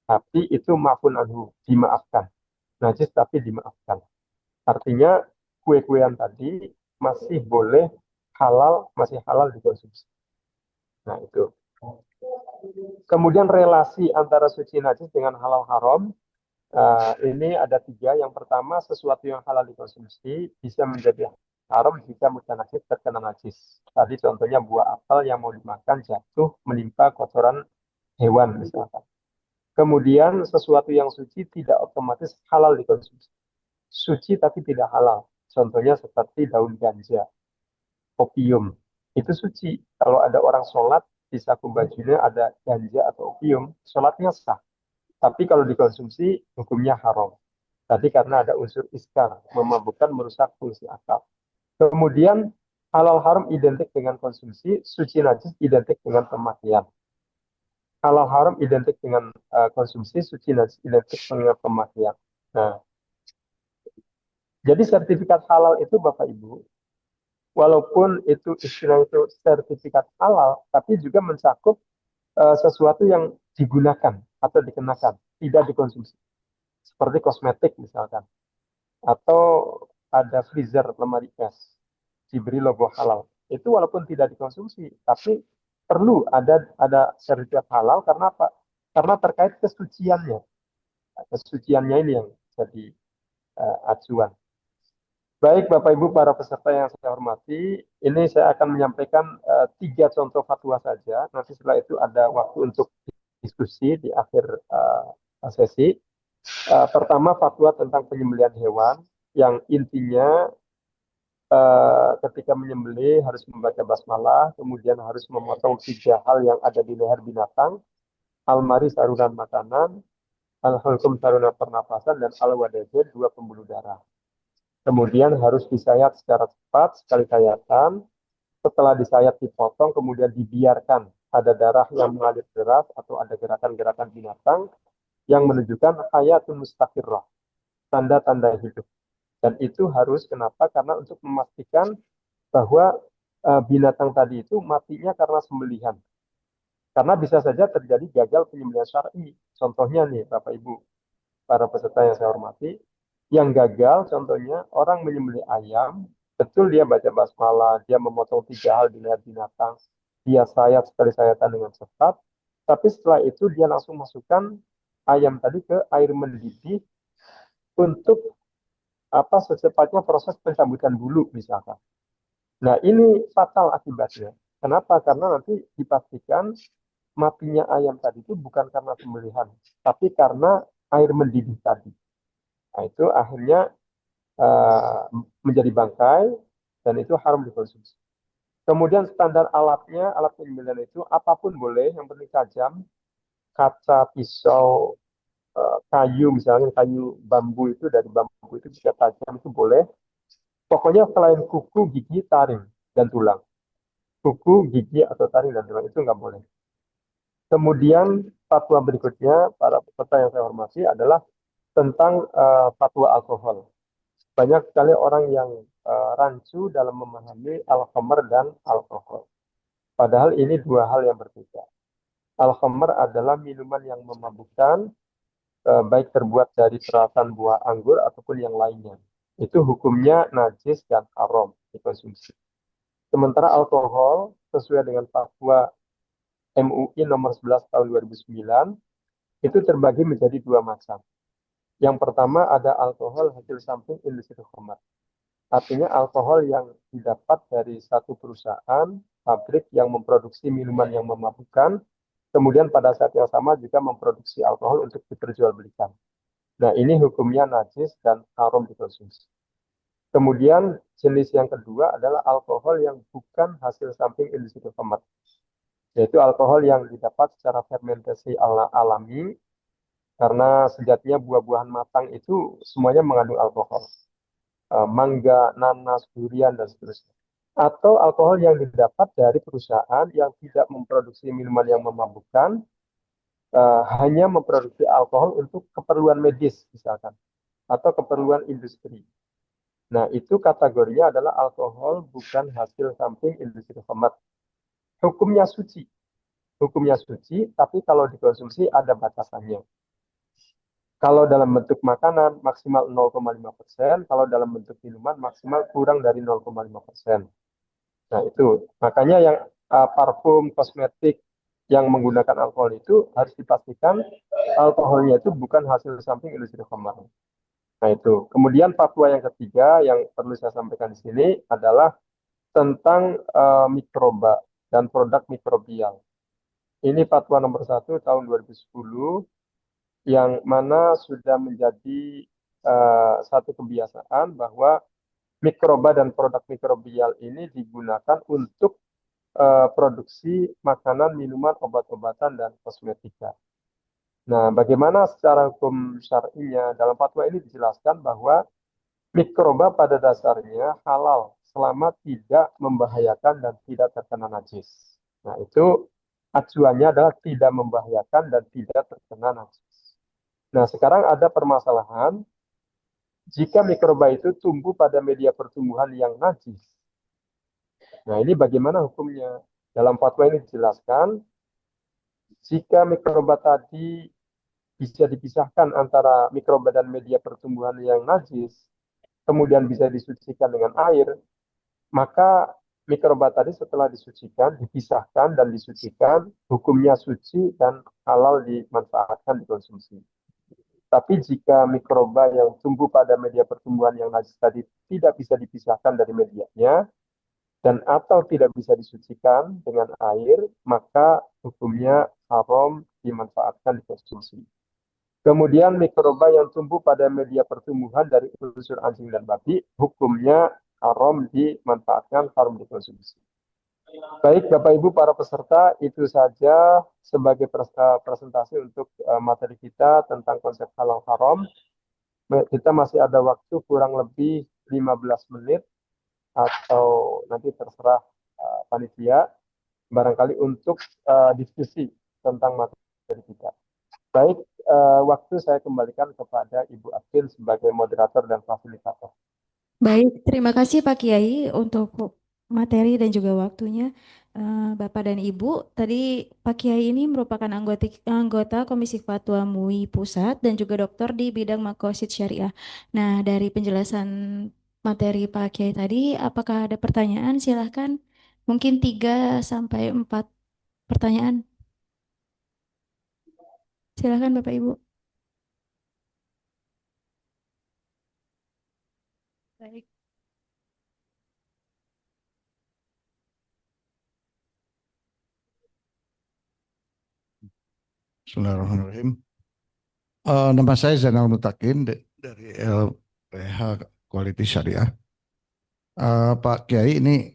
tapi itu ma'fun anhu, dimaafkan. Najis tapi dimaafkan. Artinya kue-kuean tadi masih boleh halal, masih halal dikonsumsi. Nah, itu. Kemudian relasi antara suci najis dengan halal haram, ini ada 3. Yang pertama, sesuatu yang halal dikonsumsi bisa menjadi haram jika mutanajis terkena najis. Tadi contohnya buah apel yang mau dimakan jatuh menimpa kotoran hewan misalkan. Kemudian sesuatu yang suci tidak otomatis halal dikonsumsi. Suci tapi tidak halal. Contohnya seperti daun ganja, opium. Itu suci. Kalau ada orang sholat, di saku bajunya ada ganja atau opium, sholatnya sah. Tapi kalau dikonsumsi, hukumnya haram. Tadi karena ada unsur iskar, memabukkan, merusak fungsi akal. Kemudian, halal haram identik dengan konsumsi, suci najis identik dengan pemakaian. Halal haram identik dengan konsumsi, suci najis identik dengan pemakaian. Nah, jadi sertifikat halal itu Bapak Ibu, walaupun itu istilah itu sertifikat halal, tapi juga mencakup sesuatu yang digunakan atau dikenakan, tidak dikonsumsi. seperti kosmetik misalkan, atau ada freezer lemari es diberi logo halal. Itu walaupun tidak dikonsumsi, tapi perlu ada sertifikat halal karena apa? Karena terkait kesuciannya. Kesuciannya ini yang jadi acuan. Baik Bapak Ibu para peserta yang saya hormati, ini saya akan menyampaikan 3 contoh fatwa saja. Nanti setelah itu ada waktu untuk diskusi di akhir sesi. Pertama fatwa tentang penyembelihan hewan yang intinya ketika menyembelih harus membaca basmalah, kemudian harus memotong 3 hal yang ada di leher binatang, al-mari saluran makanan, al-hulkum saluran pernapasan, dan al-wadajen 2 pembuluh darah. Kemudian harus disayat secara cepat, sekali sayatan. Setelah disayat dipotong, kemudian dibiarkan ada darah yang mengalir deras atau ada gerakan-gerakan binatang yang menunjukkan hayatun mustaqirrah, tanda-tanda hidup. Dan itu harus kenapa? Karena untuk memastikan bahwa binatang tadi itu matinya karena sembelihan. Karena bisa saja terjadi gagal penyembelihan syar'i. Contohnya nih Bapak Ibu, para peserta yang saya hormati, yang gagal contohnya orang menyembelih ayam, betul dia baca basmalah, dia memotong 3 hal di leher binatang, dia sayat sekali sayatan dengan cepat, tapi setelah itu dia langsung masukkan ayam tadi ke air mendidih untuk secepatnya proses pencabutan bulu misalkan. Nah ini fatal akibatnya. Kenapa? Karena nanti dipastikan matinya ayam tadi itu bukan karena sembelihan, tapi karena air mendidih tadi. Nah itu akhirnya menjadi bangkai dan itu haram dikonsumsi. Kemudian standar alatnya, alat penyembelihan itu apapun boleh, yang penting tajam, kaca, pisau, kayu, misalnya kayu bambu itu dari bambu itu bisa tajam itu boleh. Pokoknya selain kuku, gigi, taring, dan tulang. Kuku, gigi, atau taring, dan tulang itu nggak boleh. Kemudian fatwa berikutnya, para peserta yang saya hormati adalah tentang fatwa alkohol. Banyak sekali orang yang rancu dalam memahami al-khamr dan alkohol. Padahal ini 2 hal yang berbeda. Al-khamr adalah minuman yang memabukkan, baik terbuat dari perasan buah anggur ataupun yang lainnya. Itu hukumnya najis dan haram dikonsumsi. Sementara alkohol, sesuai dengan fatwa MUI nomor 11 tahun 2009, itu terbagi menjadi 2 macam. Yang pertama ada alkohol hasil samping industri khamr. Artinya alkohol yang didapat dari satu perusahaan, pabrik yang memproduksi minuman yang memabukkan, kemudian pada saat yang sama juga memproduksi alkohol untuk diperjualbelikan. Nah ini hukumnya najis dan haram dikonsumsi. Kemudian jenis yang kedua adalah alkohol yang bukan hasil samping industri khamr, yaitu alkohol yang didapat secara fermentasi alami, karena sejatinya buah-buahan matang itu semuanya mengandung alkohol. Mangga, nanas, durian, dan seterusnya. Atau alkohol yang didapat dari perusahaan yang tidak memproduksi minuman yang memabukkan, hanya memproduksi alkohol untuk keperluan medis misalkan, atau keperluan industri. Nah itu kategorinya adalah alkohol bukan hasil samping industri khamr. Hukumnya suci. Hukumnya suci, tapi kalau dikonsumsi ada batasannya. Kalau dalam bentuk makanan maksimal 0,5%, kalau dalam bentuk minuman maksimal kurang dari 0,5%. Nah itu, makanya yang parfum, kosmetik yang menggunakan alkohol itu harus dipastikan alkoholnya itu bukan hasil samping industri khamr. Nah itu. Kemudian fatwa yang ketiga yang perlu saya sampaikan di sini adalah tentang mikroba dan produk mikrobial. Ini fatwa nomor 1 tahun 2010 yang mana sudah menjadi satu kebiasaan bahwa mikroba dan produk mikrobial ini digunakan untuk produksi makanan, minuman, obat-obatan, dan kosmetika. Nah, bagaimana secara hukum syar'inya? Dalam fatwa ini dijelaskan bahwa mikroba pada dasarnya halal selama tidak membahayakan dan tidak terkena najis. Nah, itu acuannya adalah tidak membahayakan dan tidak terkena najis. Nah, sekarang ada permasalahan jika mikroba itu tumbuh pada media pertumbuhan yang najis. Nah, ini bagaimana hukumnya? Dalam fatwa ini dijelaskan, jika mikroba tadi bisa dipisahkan antara mikroba dan media pertumbuhan yang najis, kemudian bisa disucikan dengan air, maka mikroba tadi setelah disucikan, dipisahkan dan disucikan, hukumnya suci dan halal dimanfaatkan, dikonsumsi. Tapi jika mikroba yang tumbuh pada media pertumbuhan yang najis tadi tidak bisa dipisahkan dari medianya dan atau tidak bisa disucikan dengan air, maka hukumnya haram dimanfaatkan, dikonsumsi. Kemudian mikroba yang tumbuh pada media pertumbuhan dari unsur anjing dan babi, hukumnya haram dimanfaatkan, haram dikonsumsi. Baik, Bapak Ibu para peserta, itu saja sebagai presentasi untuk materi kita tentang konsep halal haram. Kita masih ada waktu kurang lebih 15 menit atau nanti terserah panitia barangkali untuk diskusi tentang materi kita. Baik, waktu saya kembalikan kepada Ibu Akin sebagai moderator dan fasilitator. Baik, terima kasih Pak Kiai untuk materi dan juga waktunya. Bapak dan Ibu, tadi Pak Kiai ini merupakan anggota Komisi Fatwa MUI Pusat dan juga doktor di bidang makosid syariah. Nah, dari penjelasan materi Pak Kiai tadi, apakah ada pertanyaan? Silahkan, mungkin 3 sampai 4 pertanyaan. Silahkan Bapak Ibu. Baik. Bismillahirrahmanirrahim. Nama saya Zainal Mutakin dari LPH Quality Syariah. Pak Kiai, ini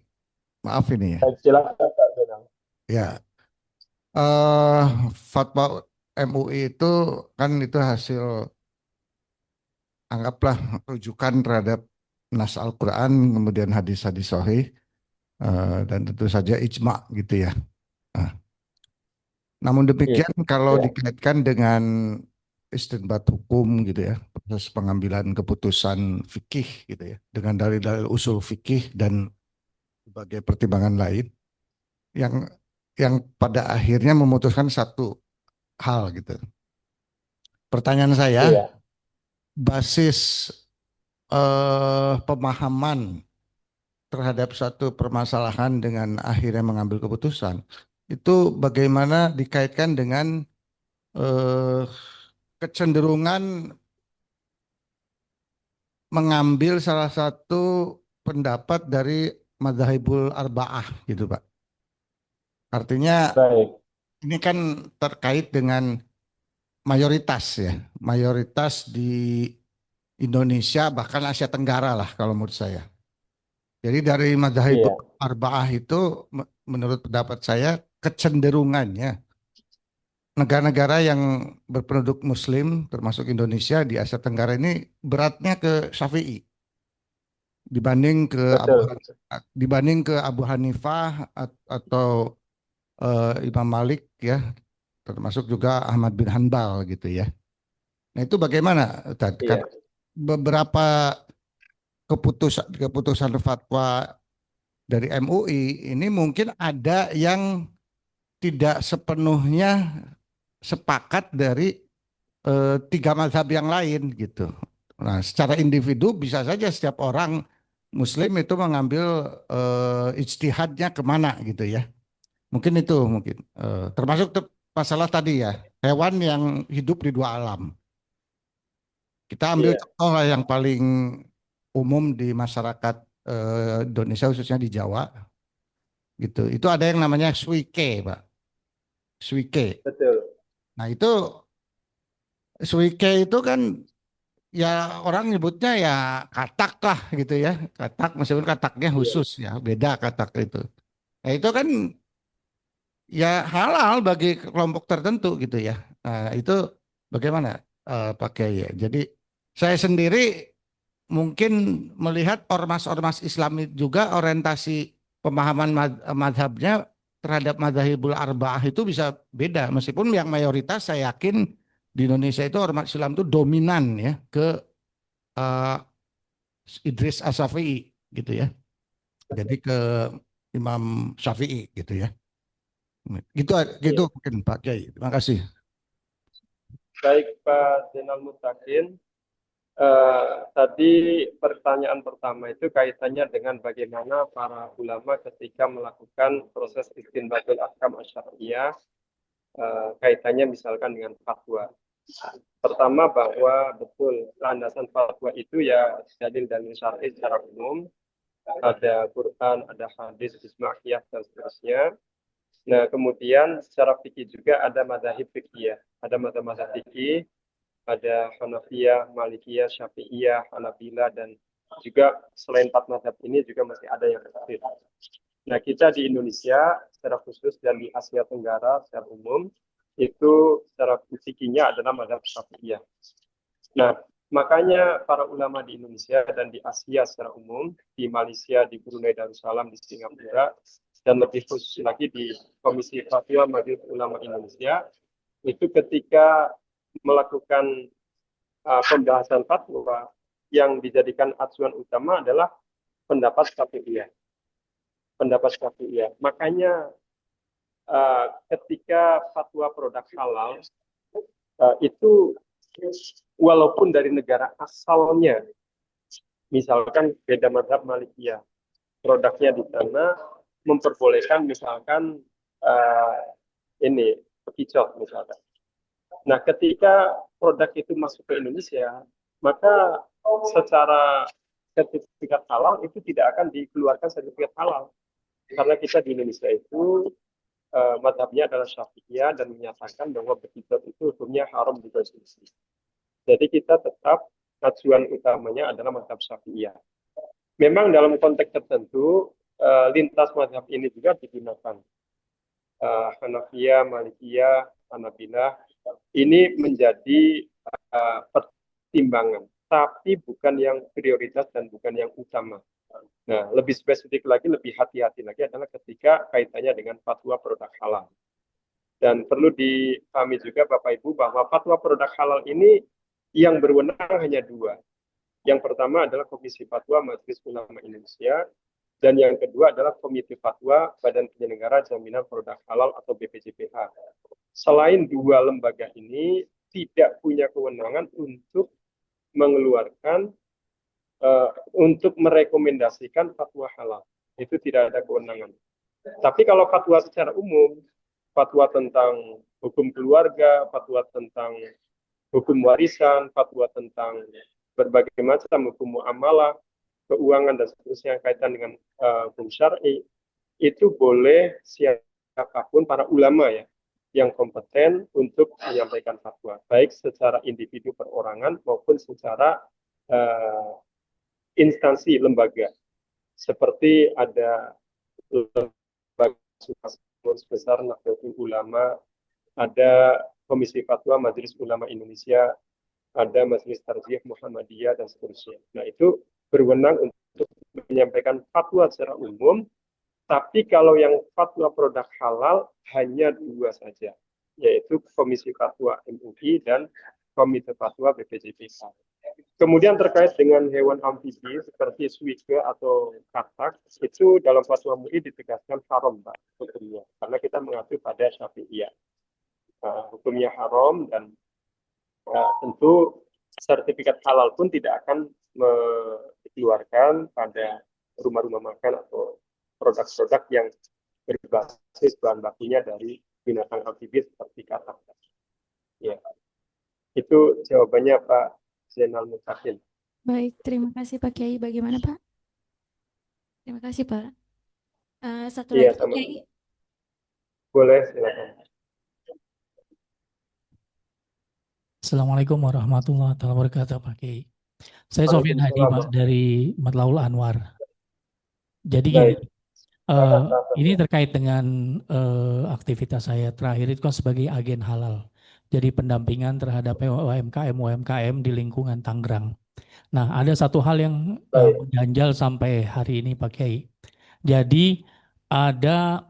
maaf ini ya. Baik, silakan Pak Zainal. Ya, eh, fatwa MUI itu kan itu hasil anggaplah rujukan terhadap nas Al-Quran, kemudian hadis-hadis sahih, dan tentu saja ijma gitu ya. Nah, namun Iya, demikian kalau iya, dikaitkan dengan istinbat hukum gitu ya, proses pengambilan keputusan fikih gitu ya, dengan dalil-dalil usul fikih dan berbagai pertimbangan lain yang yang pada akhirnya memutuskan satu hal gitu. Pertanyaan saya, iya. basis pemahaman terhadap satu permasalahan dengan akhirnya mengambil keputusan itu bagaimana dikaitkan dengan eh, kecenderungan mengambil salah satu pendapat dari Madzhabul Arba'ah gitu Pak. Artinya Baik, ini kan terkait dengan mayoritas ya, mayoritas di Indonesia bahkan Asia Tenggara lah kalau menurut saya. Jadi dari Madzhabul iya, Arba'ah itu menurut pendapat saya kecenderungannya negara-negara yang berpenduduk Muslim termasuk Indonesia di Asia Tenggara ini beratnya ke Syafi'i dibanding ke Abu betul. dibanding ke Abu Hanifah atau Imam Malik ya, termasuk juga Ahmad bin Hanbal gitu ya. Nah itu bagaimana Ustaz? Karena Iya, beberapa keputusan keputusan fatwa dari MUI ini mungkin ada yang tidak sepenuhnya sepakat dari tiga mazhab yang lain gitu. Nah, secara individu bisa saja setiap orang Muslim itu mengambil ijtihadnya kemana gitu ya. Mungkin itu mungkin termasuk masalah tadi ya hewan yang hidup di dua alam. Kita ambil iya, contoh lah yang paling umum di masyarakat Indonesia khususnya di Jawa gitu. Itu ada yang namanya suike, Pak. Suike. betul. Nah itu suike itu kan ya orang nyebutnya ya katak lah gitu ya. Katak meskipun kataknya Iya, khusus ya, beda katak itu. Nah itu kan ya halal bagi kelompok tertentu gitu ya. Nah, itu bagaimana Pak Kiai ya? Jadi saya sendiri mungkin melihat ormas-ormas Islam juga orientasi pemahaman madhabnya terhadap madzhabul arba'ah itu bisa beda. Meskipun yang mayoritas saya yakin di Indonesia itu ormas Islam itu dominan ya ke eh, Idris As-Syafi'i gitu ya. Jadi ke Imam Syafi'i gitu ya. Gitu gitu iya. mungkin Pak Kiai. Terima kasih. Baik Pak Zainal Mutakin, tadi pertanyaan pertama itu kaitannya dengan bagaimana para ulama ketika melakukan proses istinbatul ahkam asyariyah, kaitannya misalkan dengan fatwa. Pertama bahwa betul landasan fatwa itu ya dalil-dalil syar'i secara umum, ada Quran, ada hadis, ijma' qiyas dan seterusnya. Nah, kemudian secara fikih juga ada madzhab fikih, ada madzhab fikih, ada Hanafiyah, Malikiyah, Syafi'iyah, Hanabilah, dan juga selain empat mazhab ini juga masih ada yang terakhir. Nah, kita di Indonesia secara khusus dan di Asia Tenggara secara umum itu secara fisiknya adalah mazhab Syafi'iyah. Nah, makanya para ulama di Indonesia dan di Asia secara umum, di Malaysia, di Brunei Darussalam, di Singapura, dan lebih khusus lagi di Komisi Fatwa Majelis Ulama Indonesia, itu ketika melakukan pembahasan fatwa yang dijadikan acuan utama adalah pendapat Syafi'iyah. Pendapat Syafi'iyah. Makanya ketika fatwa produk halal itu walaupun dari negara asalnya, misalkan beda mazhab Malikiyah, produknya di sana memperbolehkan misalkan ini bekicot misalkan. Nah, ketika produk itu masuk ke Indonesia, maka secara sertifikat halal itu tidak akan dikeluarkan sertifikat halal. Karena kita di Indonesia itu madhabnya adalah Syafi'iyah dan menyatakan bahwa bekicot itu hukumnya haram dikonsumsi. Jadi kita tetap acuan utamanya adalah madhab Syafi'iyah. Memang dalam konteks tertentu lintas madhab ini juga digunakan. Hanafiyah, Malikiyah, Hanabilah ini menjadi pertimbangan, tapi bukan yang prioritas dan bukan yang utama. Nah, lebih spesifik lagi, lebih hati-hati lagi adalah ketika kaitannya dengan fatwa produk halal. Dan perlu dipahami juga Bapak Ibu bahwa fatwa produk halal ini yang berwenang hanya dua. Yang pertama adalah Komisi Fatwa Majelis Ulama Indonesia, dan yang kedua adalah Komite Fatwa Badan Penyelenggara Jaminan Produk Halal atau BPJPH. Selain dua lembaga ini tidak punya kewenangan untuk mengeluarkan untuk merekomendasikan fatwa halal. Itu tidak ada kewenangan. Tapi kalau fatwa secara umum, fatwa tentang hukum keluarga, fatwa tentang hukum warisan, fatwa tentang berbagai macam hukum muamalah, keuangan dan seterusnya kaitan dengan hukum syar'i, itu boleh siapapun para ulama ya yang kompeten untuk menyampaikan fatwa, baik secara individu perorangan maupun secara instansi lembaga, seperti ada lembaga sebesar Nahdlatul Ulama, ada Komisi Fatwa Majelis Ulama Indonesia, ada Majelis Tarjih Muhammadiyah dan seterusnya. Nah, itu berwenang untuk menyampaikan fatwa secara umum, tapi kalau yang fatwa produk halal hanya dua saja, yaitu Komisi Fatwa MUI dan Komite Fatwa BPJPH. Kemudian terkait dengan hewan amfibi seperti suike atau katak, itu dalam fatwa MUI ditegaskan haram, Pak, hukumnya, karena kita mengacu pada Syafi'iyah. Hukumnya haram, dan tentu sertifikat halal pun tidak akan dikeluarkan pada rumah-rumah makan atau produk-produk yang berbasis bahan bakunya dari binatang amfibi seperti katak. Ya, itu jawabannya Pak Zainal Mutakin. Baik, terima kasih Pak Kiai. Bagaimana Pak? Terima kasih Pak. Satu Iya, lagi Pak sama. Kiai. Boleh, silakan. Assalamualaikum warahmatullahi wabarakatuh Pak Kiai. Saya Sofyan Hadi Waalaikumsalam. Pak dari Matlaul Anwar. Jadi gini, Baik. ini terkait dengan aktivitas saya terakhir itu kan sebagai agen halal. Jadi pendampingan terhadap UMKM di lingkungan Tangerang. Nah, ada satu hal yang mengganjal sampai hari ini Pak Kiai. Jadi ada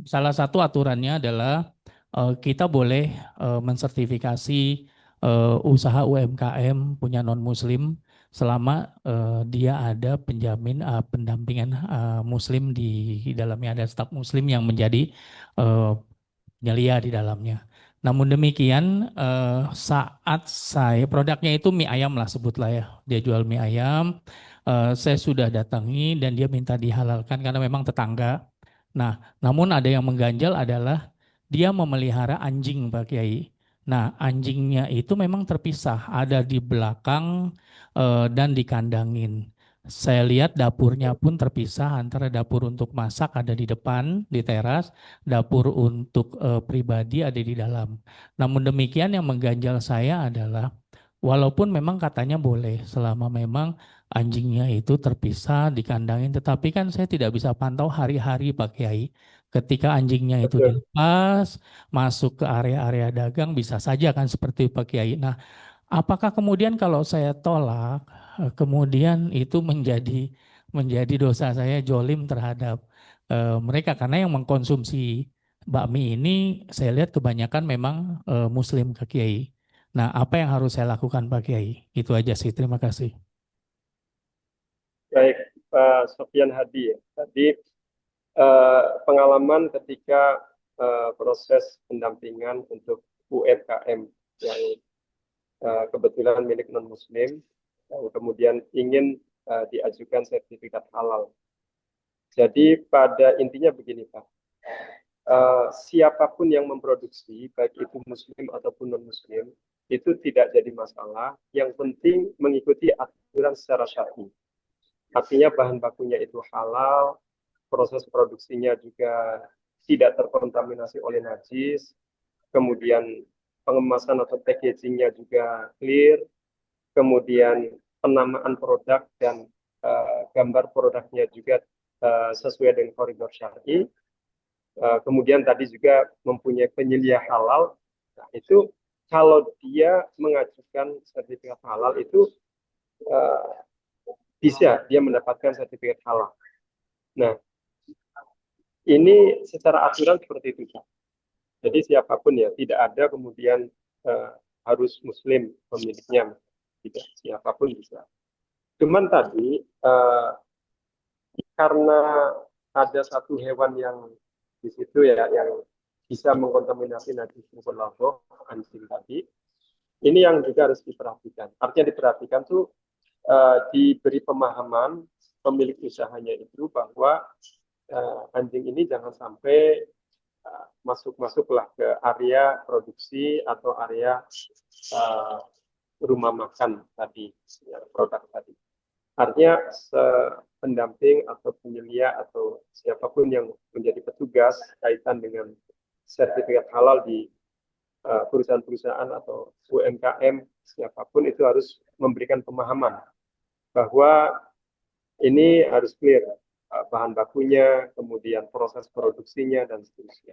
salah satu aturannya adalah kita boleh mensertifikasi usaha UMKM punya non-muslim selama dia ada penjamin pendampingan muslim di dalamnya, ada staf muslim yang menjadi penyelia di dalamnya. Namun demikian, saat saya produknya itu mie ayam lah sebutlah ya, dia jual mie ayam, saya sudah datangi dan dia minta dihalalkan karena memang tetangga. Nah, namun ada yang mengganjal adalah dia memelihara anjing Pak Kiai. Nah, anjingnya itu memang terpisah, ada di belakang dan dikandangin. Saya lihat dapurnya pun terpisah antara dapur untuk masak ada di depan di teras, dapur untuk pribadi ada di dalam. Namun demikian yang mengganjal saya adalah walaupun memang katanya boleh selama memang anjingnya itu terpisah dikandangin, tetapi kan saya tidak bisa pantau hari-hari Pak Kiai. Ketika anjingnya itu Betul. dilepas masuk ke area-area dagang bisa saja kan seperti Pak Kiai. Nah, apakah kemudian kalau saya tolak, kemudian itu menjadi dosa saya jolim terhadap mereka karena yang mengkonsumsi bakmi ini saya lihat kebanyakan memang Muslim Pak Kiai. Nah, apa yang harus saya lakukan Pak Kiai? Itu aja sih. Terima kasih. Baik, Pak Sofyan Hadi ya. Tadi pengalaman ketika proses pendampingan untuk UMKM yang kebetulan milik non-Muslim, yang kemudian ingin diajukan sertifikat halal. Jadi pada intinya begini Pak, siapapun yang memproduksi, baik itu Muslim ataupun non-Muslim, itu tidak jadi masalah. Yang penting mengikuti aturan secara syar'i. Artinya bahan bakunya itu halal, proses produksinya juga tidak terkontaminasi oleh najis, kemudian pengemasan atau packagingnya juga clear, kemudian penamaan produk dan gambar produknya juga sesuai dengan koridor syar'i, kemudian tadi juga mempunyai penyelia halal. Nah, itu kalau dia mengajukan sertifikat halal itu bisa dia mendapatkan sertifikat halal. Nah, ini secara aturan seperti itu, Pak. Jadi siapapun ya, tidak ada kemudian harus Muslim pemiliknya, tidak, siapapun bisa. Cuman tadi karena ada satu hewan yang di situ ya, yang bisa mengkontaminasi najis mukallafah, anjing tadi, ini yang juga harus diperhatikan. Artinya diperhatikan tuh diberi pemahaman pemilik usahanya itu bahwa anjing ini jangan sampai masuklah ke area produksi atau area rumah makan tadi, ya, produk tadi. Artinya pendamping atau penyelia atau siapapun yang menjadi petugas kaitan dengan sertifikat halal di perusahaan-perusahaan atau UMKM siapapun itu harus memberikan pemahaman bahwa ini harus clear bahan bakunya, kemudian proses produksinya dan seterusnya.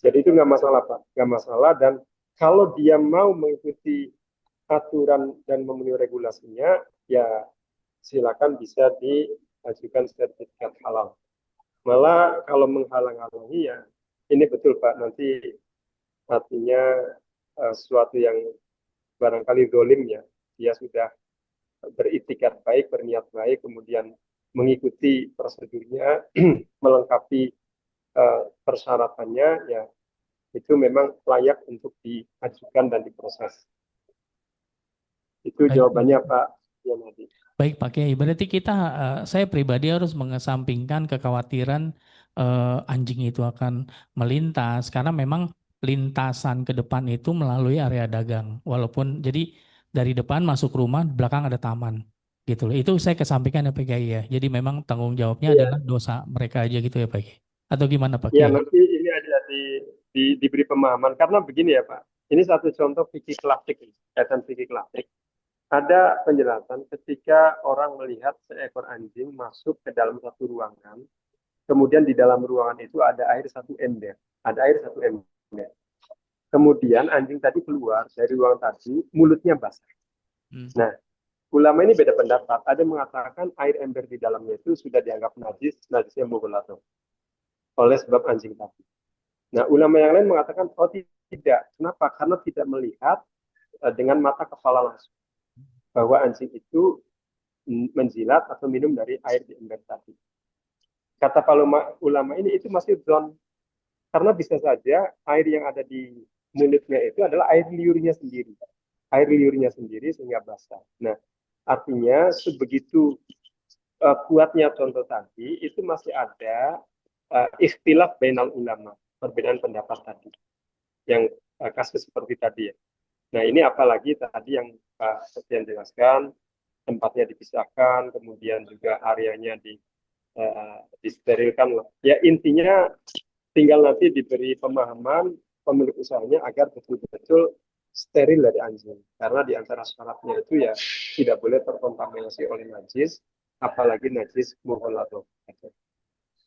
Jadi itu nggak masalah Pak, nggak masalah. Dan kalau dia mau mengikuti aturan dan memenuhi regulasinya, ya silakan bisa diajukan sertifikat halal. Malah kalau menghalang-halangi ya ini betul Pak, nanti artinya sesuatu yang barangkali zalim ya, dia sudah beritikat baik, berniat baik, kemudian mengikuti prosedurnya, melengkapi persyaratannya, ya itu memang layak untuk diajukan dan diproses. Itu Baik. jawabannya Pak Yanadi. Baik Pak Kiai, berarti kita, saya pribadi harus mengesampingkan kekhawatiran anjing itu akan melintas karena memang lintasan ke depan itu melalui area dagang. Walaupun jadi dari depan masuk rumah, belakang ada taman gitu loh. Itu saya kesampingkan ya Pak Kiai ya. Jadi memang tanggung jawabnya adalah dosa mereka aja gitu ya Pak Kiai. Atau gimana Pak Ya Kiai? nanti ini ada diberi pemahaman karena begini ya Pak. Ini satu contoh fikih klasik, kaitan fikih klasik. Ada penjelasan ketika orang melihat seekor anjing masuk ke dalam satu ruangan, kemudian di dalam ruangan itu ada air satu ember, Kemudian anjing tadi keluar dari ruangan tadi, mulutnya basah. Nah, ulama ini beda pendapat. Ada yang mengatakan air ember di dalamnya itu sudah dianggap najisnya mughalladhah oleh sebab anjing tadi. Nah, ulama yang lain mengatakan oh tidak. Kenapa? Karena tidak melihat dengan mata kepala langsung bahwa anjing itu menjilat atau minum dari air di ember tadi. Kata ulama ini itu masih zon, karena bisa saja air yang ada di mulutnya itu adalah air liurnya sendiri. Air liurnya sendiri sehingga basah. Nah, artinya sebegitu kuatnya contoh tadi, itu masih ada ikhtilaf bainal ulama, perbedaan pendapat tadi. Yang kasus seperti tadi ya. Nah, ini apalagi tadi yang Pak Septian jelaskan, tempatnya dipisahkan, kemudian juga areanya disterilkan. Ya, intinya tinggal nanti diberi pemahaman pemilik usahanya agar betul-betul steril dari anjing. Karena di antara syaratnya itu ya tidak boleh terkontaminasi oleh najis, apalagi najis mughalladzah.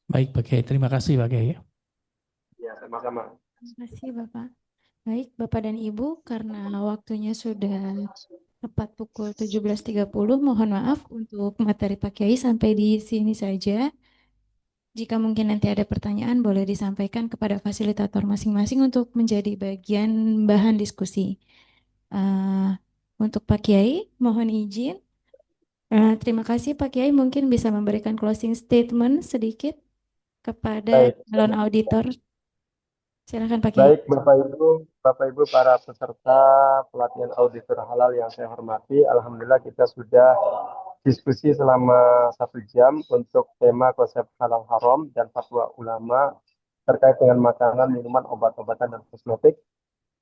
Baik Pak Kiai, terima kasih Pak Kiai. Ya, sama-sama. Terima kasih Bapak. Baik, Bapak dan Ibu, karena waktunya sudah tepat pukul 17.30, mohon maaf untuk materi Pak Kiai sampai di sini saja. Jika mungkin nanti ada pertanyaan, boleh disampaikan kepada fasilitator masing-masing untuk menjadi bagian bahan diskusi. Untuk Pak Kiai, mohon izin. Terima kasih Pak Kiai, mungkin bisa memberikan closing statement sedikit kepada Baik. calon auditor. Silakan Pak Kiai. Baik, Bapak Ibu para peserta pelatihan auditor halal yang saya hormati, alhamdulillah kita sudah diskusi selama 1 jam untuk tema konsep halal haram dan fatwa ulama terkait dengan makanan, minuman, obat-obatan dan kosmetik.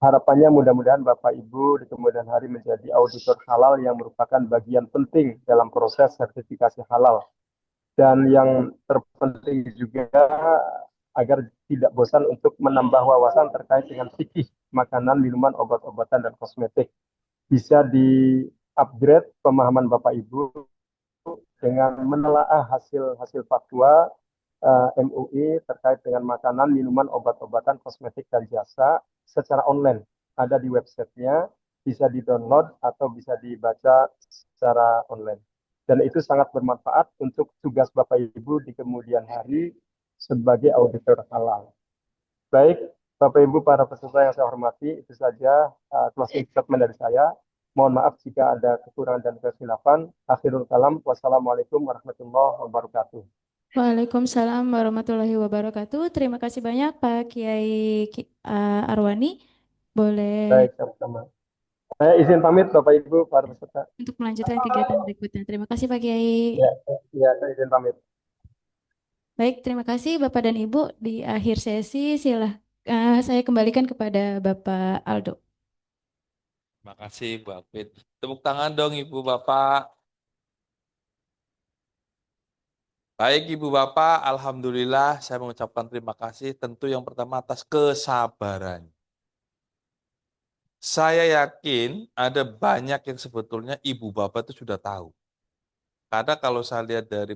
Harapannya mudah-mudahan Bapak Ibu di kemudian hari menjadi auditor halal yang merupakan bagian penting dalam proses sertifikasi halal. Dan yang terpenting juga agar tidak bosan untuk menambah wawasan terkait dengan fikih makanan, minuman, obat-obatan, dan kosmetik. Bisa di-upgrade pemahaman Bapak Ibu dengan menelaah hasil fatwa MUI terkait dengan makanan, minuman, obat-obatan, kosmetik, dan jasa secara online. Ada di websitenya, bisa di-download atau bisa dibaca secara online. Dan itu sangat bermanfaat untuk tugas Bapak Ibu di kemudian hari sebagai auditor halal. Baik, Bapak Ibu para peserta yang saya hormati, itu saja closing statement dari saya. Mohon maaf jika ada kekurangan dan kekhilafan. Akhirul kalam, wassalamualaikum warahmatullahi wabarakatuh. Waalaikumsalam warahmatullahi wabarakatuh. Terima kasih banyak Pak Kiai Arwani. Boleh Baik, sama-sama. Saya izin pamit Bapak Ibu para peserta. untuk melanjutkan kegiatan berikutnya. Terima kasih Pak Kiai. Ya, saya izin pamit. Baik, terima kasih Bapak dan Ibu. Di akhir sesi saya kembalikan kepada Bapak Aldo. Terima kasih Bu Afid. Tepuk tangan dong Ibu Bapak. Baik Ibu Bapak, alhamdulillah saya mengucapkan terima kasih tentu yang pertama atas kesabaran. Saya yakin ada banyak yang sebetulnya Ibu Bapak itu sudah tahu. Karena kalau saya lihat dari